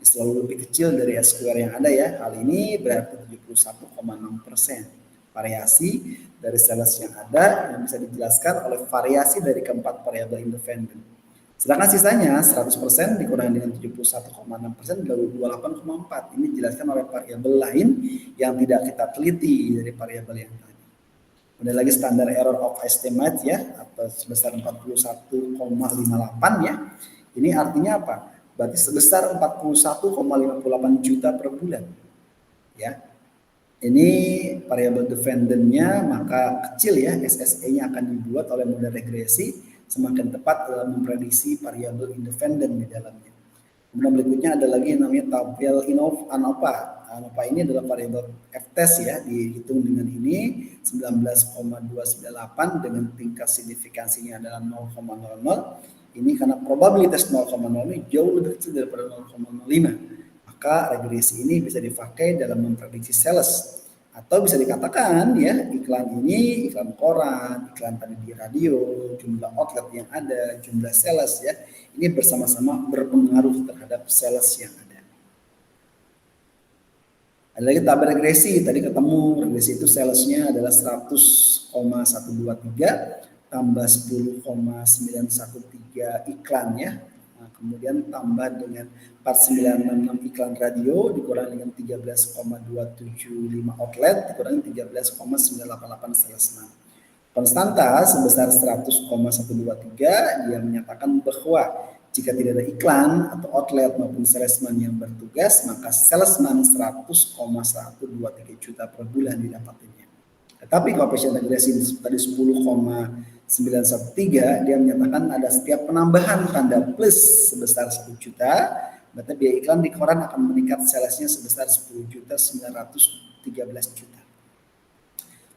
Selalu lebih kecil dari R square yang ada ya. Hal ini berarti 71,6%. Variasi dari sales yang ada yang bisa dijelaskan oleh variasi dari keempat variabel independen. Sedangkan sisanya 100% dikurangi dengan 71,6% dari 28,4. Ini dijelaskan oleh variabel lain yang tidak kita teliti dari variabel yang tadi. Kemudian lagi standar error of estimate ya, atau sebesar 41,58 ya. Ini artinya apa? Berarti sebesar 41,58 juta per bulan. Ya. Ini variabel defendantnya maka kecil ya, SSE-nya akan dibuat oleh model regresi semakin tepat dalam memprediksi variabel independen di dalamnya. Kemudian berikutnya ada lagi yang namanya tabel ANOVA. ANOVA ini adalah variabel F-test ya, dihitung dengan ini 19,298 dengan tingkat signifikansinya adalah 0,00. Ini karena probabilitas 0,0 ini jauh lebih kecil daripada 0,05. Maka regresi ini bisa dipakai dalam memprediksi sales. Atau bisa dikatakan ya, iklan ini, iklan koran, iklan tadi di radio, jumlah outlet yang ada, jumlah sales ya, ini bersama-sama berpengaruh terhadap sales yang ada. Ada lagi tabel regresi, tadi ketemu regresi itu salesnya adalah 100,123 tambah 10,913 iklan ya. Nah, kemudian tambah dengan 4966 iklan radio dikurangi dengan 13,275 outlet dikurangi 13,988 salesman. Konstanta sebesar 100,123 dia menyatakan bahwa Jika tidak ada iklan atau outlet maupun salesman yang bertugas, maka salesman 100,123 juta per bulan didapatinya. Tetapi kalau patient regresi tadi 10,913, dia menyatakan ada setiap penambahan tanda plus sebesar 1 juta, berarti biaya iklan di koran akan meningkat salesnya sebesar 10,913 juta.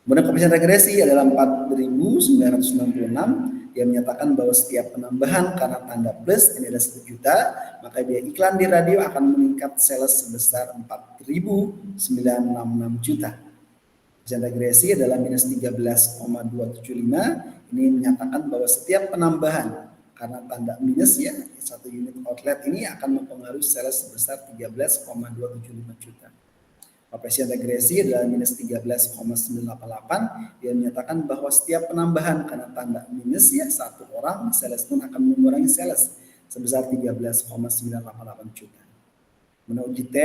Kemudian koefisien regresi adalah 4.966. Dia menyatakan bahwa setiap penambahan karena tanda plus ini ada 1 juta, maka biaya iklan di radio akan meningkat sales sebesar 4.966 juta. Koefisien regresi adalah minus 13,275. Ini menyatakan bahwa setiap penambahan karena tanda minus ya, satu unit outlet ini akan mempengaruhi sales sebesar 13,275 juta. Koefisien regresi adalah minus 13,988. Dia menyatakan bahwa setiap penambahan karena tanda minus ya, satu orang salesman akan mengurangi sales sebesar 13,988 juta. Menurut T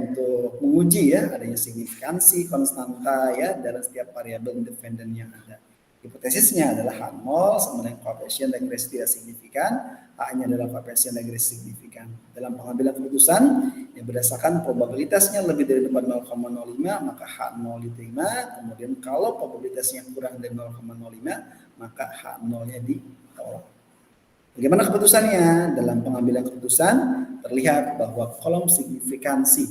untuk menguji ya adanya signifikansi konstanta ya dalam setiap variabel independen yang ada. Hipotesisnya adalah H0 sama dengan koefisien regresi tidak signifikan, H-nya adalah koefisien regresi signifikan. Dalam pengambilan keputusan yang berdasarkan probabilitasnya lebih dari 0,05 maka H0 diterima, kemudian kalau probabilitasnya kurang dari 0,05 maka H0-nya ditolak. Bagaimana keputusannya? Dalam pengambilan keputusan terlihat bahwa kolom signifikansi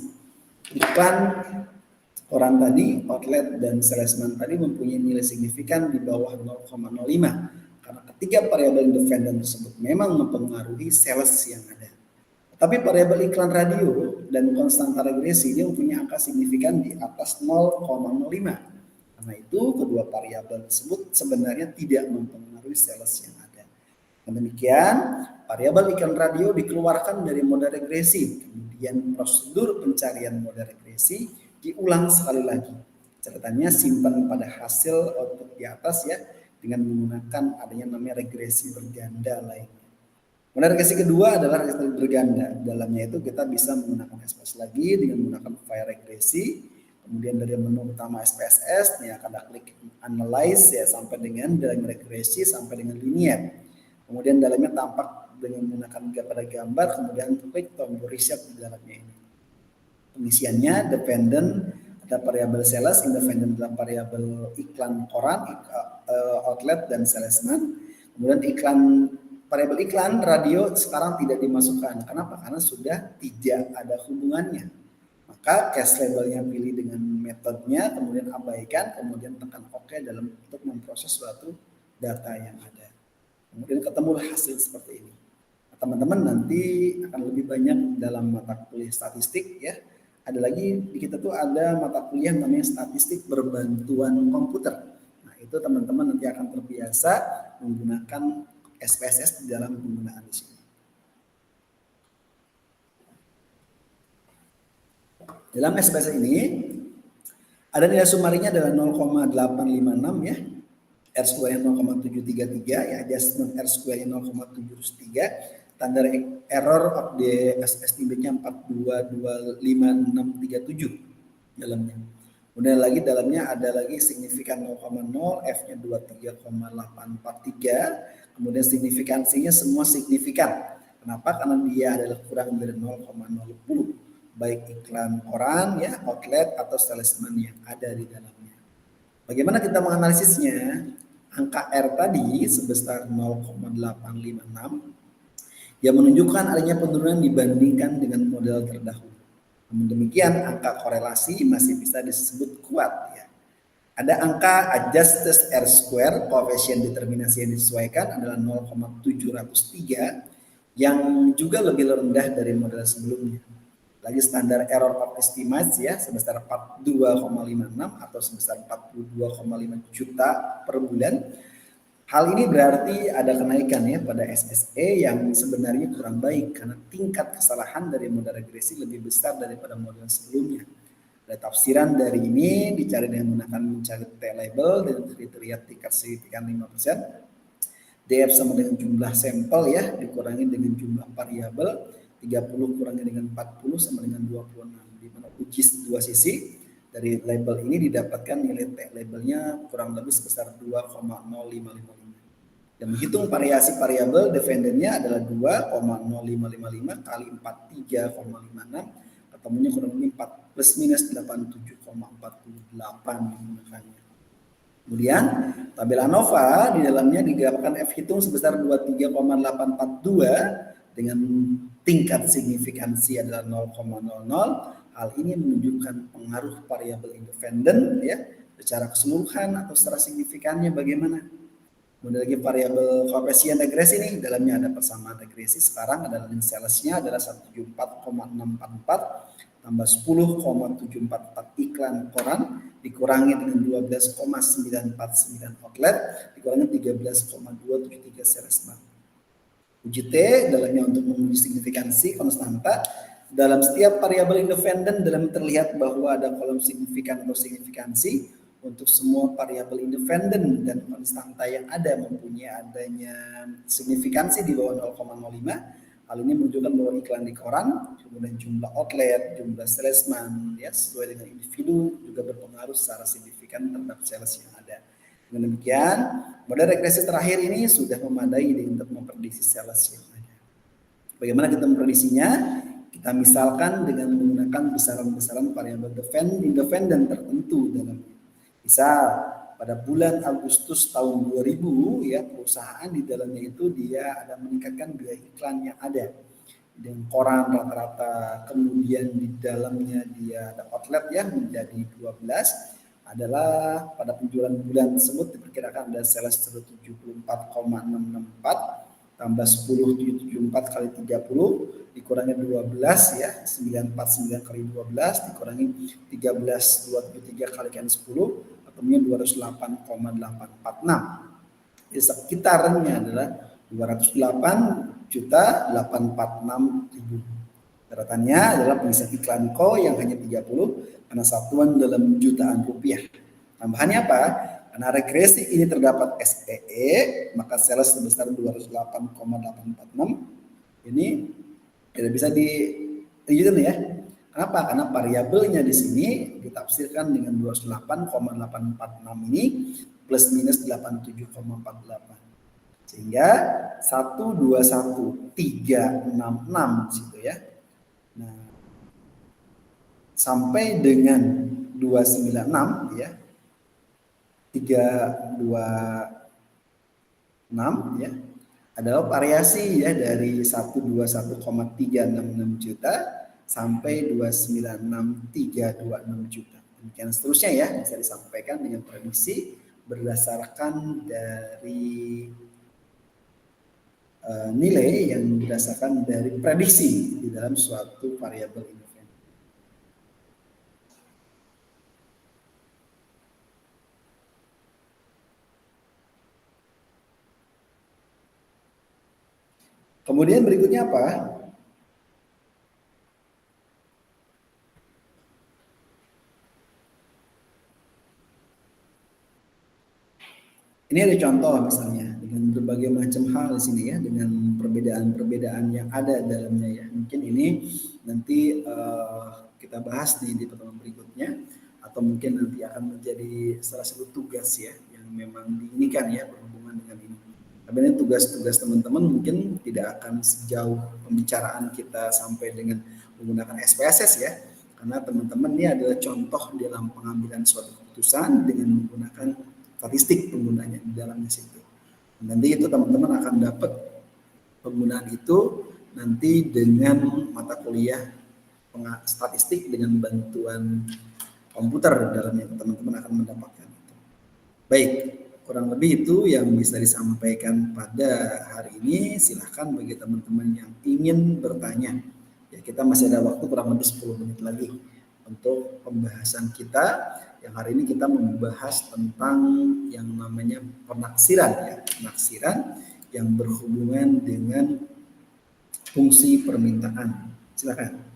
iklan koran tadi, outlet dan salesman tadi mempunyai nilai signifikan di bawah 0,05 karena ketiga variabel independen tersebut memang mempengaruhi sales yang ada. Tapi variabel iklan radio dan konstanta regresi dia mempunyai angka signifikan di atas 0,05. Karena itu kedua variabel tersebut sebenarnya tidak mempengaruhi sales yang ada. Dan demikian variabel iklan radio dikeluarkan dari model regresi. Kemudian prosedur pencarian model regresi diulang sekali lagi. Catatannya simpan pada hasil output di atas ya dengan menggunakan adanya namanya regresi berganda lainnya. Kemudian regresi kedua adalah regresi berganda. Dalamnya itu kita bisa menggunakan SPS lagi dengan menggunakan file regresi. Kemudian dari menu utama SPSS ini akan klik analyze ya sampai dengan dalam regresi sampai dengan linear. Kemudian dalamnya tampak dengan menggunakan pada gambar, kemudian klik tombol reset di dalamnya ini. Pengisiannya dependent ada variabel sales, independent dalam variabel iklan koran, outlet dan salesman. Kemudian variabel iklan radio sekarang tidak dimasukkan. Kenapa? Karena sudah tidak ada hubungannya. Maka cache labelnya pilih dengan metodenya, kemudian abaikan, kemudian tekan OK dalam untuk memproses suatu data yang ada. Kemudian ketemu hasil seperti ini. Teman-teman nanti akan lebih banyak dalam mata kuliah statistik ya. Ada lagi di kita tuh ada mata kuliah namanya statistik berbantuan komputer. Nah itu teman-teman nanti akan terbiasa menggunakan SPSS di dalam penggunaan di sini. Dalam SPSS ini ada nilai sumarinya adalah 0,856 ya. R square-nya 0,733 ya, adjustment R square-nya 0,703. Standar error of the estimate-nya 4225637 dalamnya. Kemudian lagi dalamnya ada lagi signifikan 0,0, F-nya 23,843. Kemudian signifikansinya semua signifikan. Kenapa? Karena dia adalah kurang dari 0,010 baik iklan koran ya, outlet atau salesman yang ada di dalamnya. Bagaimana kita menganalisisnya? Angka R tadi sebesar 0,856 yang menunjukkan adanya penurunan dibandingkan dengan model terdahulu. Namun demikian angka korelasi masih bisa disebut kuat ya. Ada angka adjusted R square, koefisien determinasi yang disesuaikan adalah 0,703 yang juga lebih rendah dari model sebelumnya. Lagi standar error of estimate ya sebesar 42,56 atau sebesar 42,5 juta per bulan. Hal ini berarti ada kenaikan ya pada SSE yang sebenarnya kurang baik karena tingkat kesalahan dari model regresi lebih besar daripada model sebelumnya. Ada tafsiran dari ini dicari dengan menggunakan mencari T-label dengan kriteria tingkat signifikan 5%. DF sama dengan jumlah sampel ya dikurangi dengan jumlah variabel, 30 kurangi dengan 40 sama dengan 26. Di mana uji dua sisi dari label ini didapatkan nilai T-labelnya kurang lebih sebesar 2,0555. Dan menghitung variasi variabel defendennya adalah 2,0555 kali 43,56, ketemunya kurang lebih 4 plus minus 87,48 menggunakannya. Kemudian tabel ANOVA di dalamnya digambarkan F hitung sebesar 23,842 dengan tingkat signifikansi adalah 0,00. Hal ini menunjukkan pengaruh variabel independen ya secara keseluruhan atau secara signifikannya bagaimana. Kemudian lagi variabel koefisien regresi nih, dalamnya ada persamaan regresi. Sekarang adalah salesnya adalah 174,644 tambah 10,744 iklan koran dikurangi dengan 12,949 outlet dikurangi 13,273 sales bank. Uji T dalamnya untuk menguji signifikansi konstanta. Dalam setiap variabel independen dalam terlihat bahwa ada kolom signifikan atau signifikansi untuk semua variabel independen dan konstanta yang ada mempunyai adanya signifikansi di bawah 0,05. Hal ini menunjukkan bahwa iklan di koran, kemudian jumlah outlet, jumlah salesman, ya sesuai dengan individu juga berpengaruh secara signifikan terhadap sales yang ada. Dengan demikian, model regresi terakhir ini sudah memadai untuk memprediksi sales yang ada. Bagaimana kita memprediksinya? Kita misalkan dengan menggunakan besaran-besaran variabel independen tertentu dalamnya. Misal pada bulan Agustus tahun 2000 ya perusahaan di dalamnya itu dia ada meningkatkan biaya iklan yang ada dengan koran rata-rata, kemudian di dalamnya dia ada outlet ya menjadi 12 adalah pada penjualan bulan tersebut diperkirakan ada sales 174,664 tambah 10,774 kali 30 dikurangi 12 ya 949 kali 12 dikurangi 13,273 kalikan 10 ketemunya 208,846. Jadi sekitarnya adalah 208.846.000. Catatannya adalah pengisian iklan ko yang hanya 30 karena satuan dalam jutaan rupiah. Tambahannya apa? Karena regresi ini terdapat SEE, maka sales sebesar 208,846 ini tidak bisa dihitung ya. Kenapa? Karena variabelnya di sini ditafsirkan dengan 208,846 ini plus minus 87,48. Sehingga 121,366 situ ya. Nah, sampai dengan 296 ya. 326 ya adalah variasi ya dari 121,366 juta sampai 296,326 juta. Demikian seterusnya ya bisa disampaikan dengan prediksi berdasarkan dari nilai yang berdasarkan dari prediksi di dalam suatu variabel ini. Kemudian berikutnya apa? Ini ada contoh misalnya dengan berbagai macam hal di sini ya, dengan perbedaan-perbedaan yang ada dalamnya ya. Mungkin ini nanti kita bahas di pertemuan berikutnya atau mungkin nanti akan menjadi salah satu tugas ya yang memang diinginkan ya berhubungan dengan ini. Tapi ini tugas-tugas teman-teman mungkin tidak akan sejauh pembicaraan kita sampai dengan menggunakan SPSS ya. Karena teman-teman ini adalah contoh dalam pengambilan suatu keputusan dengan menggunakan statistik penggunanya di dalamnya situ. Nanti itu teman-teman akan dapat penggunaan itu nanti dengan mata kuliah statistik dengan bantuan komputer dalamnya teman-teman akan mendapatkan itu. Baik, kurang lebih itu yang bisa disampaikan pada hari ini. Silahkan bagi teman-teman yang ingin bertanya. Ya, kita masih ada waktu kurang lebih 10 menit lagi untuk pembahasan kita. Yang hari ini kita membahas tentang yang namanya penaksiran ya, penaksiran yang berhubungan dengan fungsi permintaan. Silakan.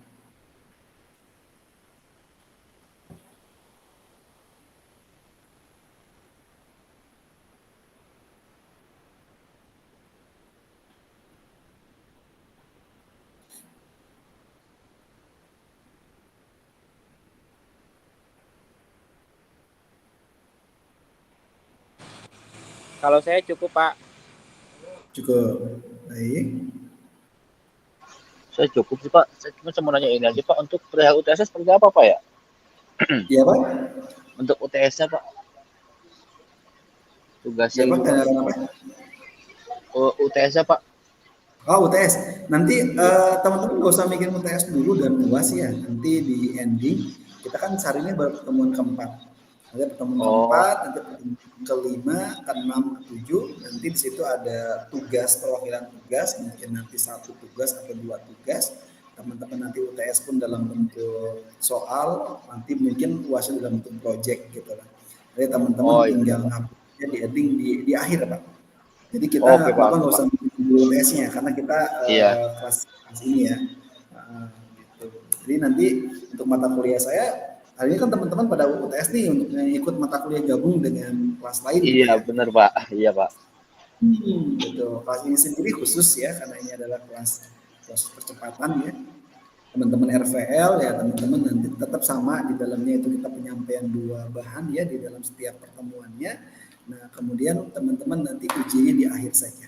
Kalau saya cukup Pak. Cukup. Baik. Saya cukup sih Pak. Saya cuma nanya ini aja Pak. Untuk perihal UTS seperti apa Pak ya? Iya Pak? Untuk UTS-nya Pak. Tugasnya Iya Pak, gitu Pak. kenapa? UTS-nya Pak. Oh, UTS. Nanti teman-teman nggak usah mikir UTS dulu dan UAS ya. Nanti di ending, kita kan hari ini baru pertemuan keempat. Nanti pertemuan keempat, nanti pertemuan kelima, keenam, ketujuh. Nanti di situ ada tugas, perwakilan tugas. Mungkin nanti 1 tugas atau 2 tugas. Teman-teman nanti UTS pun dalam bentuk soal. Nanti mungkin UASnya dalam bentuk project gitu lah. Jadi teman-teman tinggal ngapusnya di ending di akhir Pak. Jadi kita Bapak nggak usah dulu UTS-nya karena kita kelas ini ya. Gitu. Jadi nanti untuk mata kuliah saya hari ini kan teman-teman pada UTS nih untuk ikut mata kuliah gabung dengan kelas lain. Iya gitu ya. Benar Pak. Iya Pak. Gitu. Kelas ini sendiri khusus ya karena ini adalah kelas percepatan ya. Teman-teman RVL ya teman-teman nanti tetap sama di dalamnya itu kita penyampaian 2 bahan ya di dalam setiap pertemuannya. Nah, kemudian teman-teman nanti ujinya di akhir saja.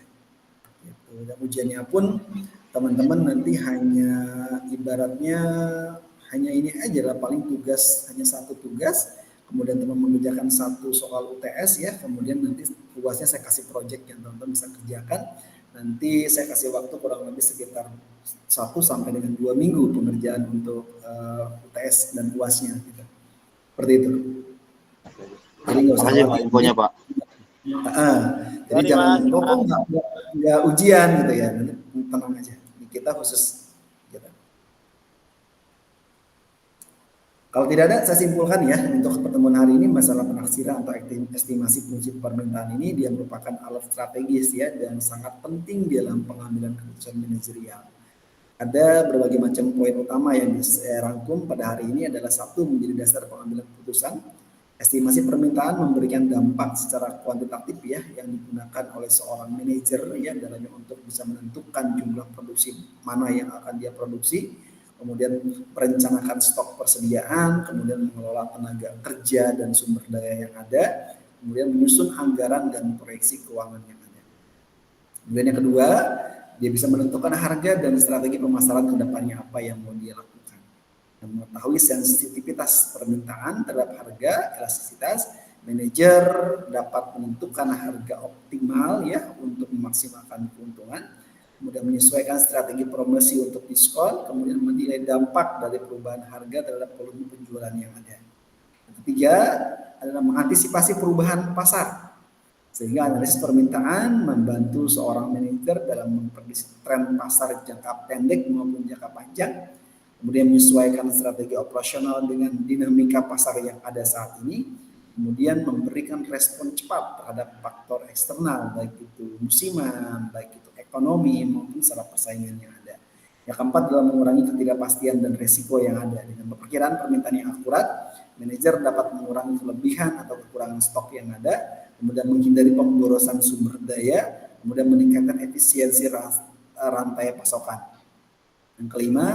Gitu. Dan ujiannya pun teman-teman nanti hanya ibaratnya hanya ini aja lah paling tugas hanya 1 tugas. Kemudian teman mengerjakan 1 soal UTS ya. Kemudian nanti UASnya saya kasih project yang teman-teman bisa kerjakan. Nanti saya kasih waktu kurang lebih sekitar 1 sampai dengan 2 minggu pengerjaan untuk UTS dan UASnya. Gitu. Seperti itu. Jadi nggak usah khawatir infonya Pak. Jadi jangan nggak ujian gitu ya, tenang aja. Kita khusus. Gitu. Kalau tidak ada, saya simpulkan ya untuk pertemuan hari ini masalah penaksiran atau estimasi fungsi permintaan ini dia merupakan alat strategis ya dan sangat penting dalam pengambilan keputusan manajerial. Ada berbagai macam poin utama yang saya rangkum pada hari ini adalah 1 menjadi dasar pengambilan keputusan. Estimasi permintaan memberikan dampak secara kuantitatif ya yang digunakan oleh seorang manajer ya dalamnya untuk bisa menentukan jumlah produksi mana yang akan dia produksi, kemudian merencanakan stok persediaan, kemudian mengelola tenaga kerja dan sumber daya yang ada, kemudian menyusun anggaran dan proyeksi keuangan yang ada. Kemudian yang kedua, dia bisa menentukan harga dan strategi pemasaran ke depannya apa yang mau dia lakukan. Mengetahui sensitivitas permintaan terhadap harga, elastisitas, manajer dapat menentukan harga optimal ya untuk memaksimalkan keuntungan, kemudian menyesuaikan strategi promosi untuk diskon, kemudian menilai dampak dari perubahan harga terhadap volume penjualan yang ada. Yang ketiga adalah mengantisipasi perubahan pasar, sehingga analisis permintaan membantu seorang manajer dalam memprediksi tren pasar jangka pendek maupun jangka panjang, kemudian menyesuaikan strategi operasional dengan dinamika pasar yang ada saat ini, kemudian memberikan respon cepat terhadap faktor eksternal, baik itu musiman, baik itu ekonomi, maupun secara persaingan yang ada. Yang keempat adalah mengurangi ketidakpastian dan risiko yang ada. Dengan perkiraan permintaan yang akurat, manajer dapat mengurangi kelebihan atau kekurangan stok yang ada, kemudian menghindari pemborosan sumber daya, kemudian meningkatkan efisiensi rantai pasokan. Yang kelima,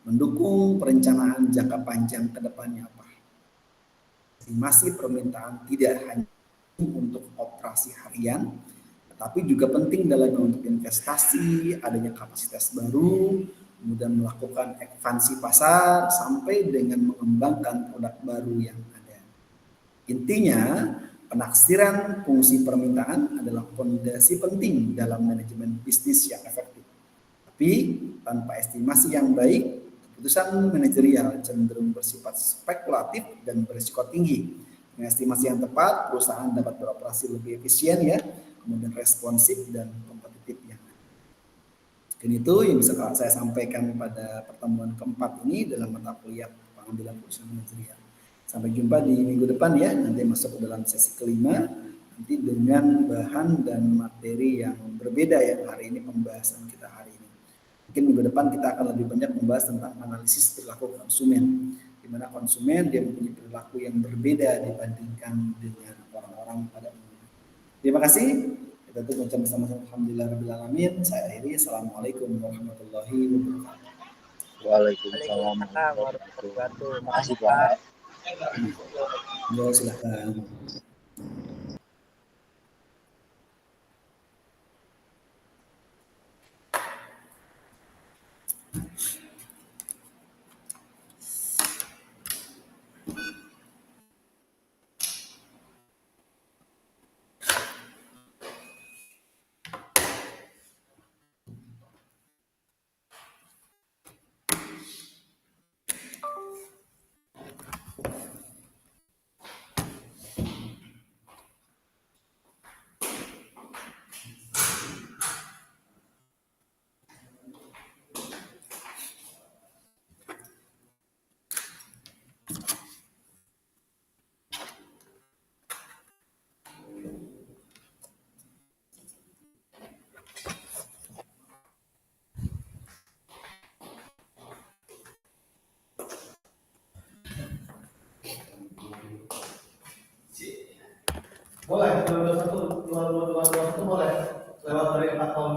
mendukung perencanaan jangka panjang ke depannya apa. Estimasi permintaan tidak hanya untuk operasi harian, tetapi juga penting dalam untuk investasi, adanya kapasitas baru, kemudian melakukan ekspansi pasar, sampai dengan mengembangkan produk baru yang ada. Intinya, penaksiran fungsi permintaan adalah fondasi penting dalam manajemen bisnis yang efektif. Tapi tanpa estimasi yang baik, keputusan manajerial cenderung bersifat spekulatif dan berisiko tinggi. Dengan estimasi yang tepat, perusahaan dapat beroperasi lebih efisien ya, kemudian responsif dan kompetitif yang ada. Dan itu yang bisa saya sampaikan pada pertemuan keempat ini dalam mata kuliah pengambilan keputusan manajerial. Sampai jumpa di minggu depan ya, nanti masuk ke dalam sesi kelima, nanti dengan bahan dan materi yang berbeda yang hari ini pembahasan kita hari ini. Mungkin minggu depan kita akan lebih banyak membahas tentang analisis perilaku konsumen, di mana konsumen dia mempunyai perilaku yang berbeda dibandingkan dengan orang-orang pada umumnya. Terima kasih. Kita tutup bersama-sama. Alhamdulillahirrahmanirrahim. Saya akhiri. Assalamualaikum warahmatullahi wabarakatuh. Waalaikumsalam warahmatullahi wabarakatuh. Terima kasih Pak. Ya, silakan. Boleh, 2021 boleh. Lewat dari 4 tahun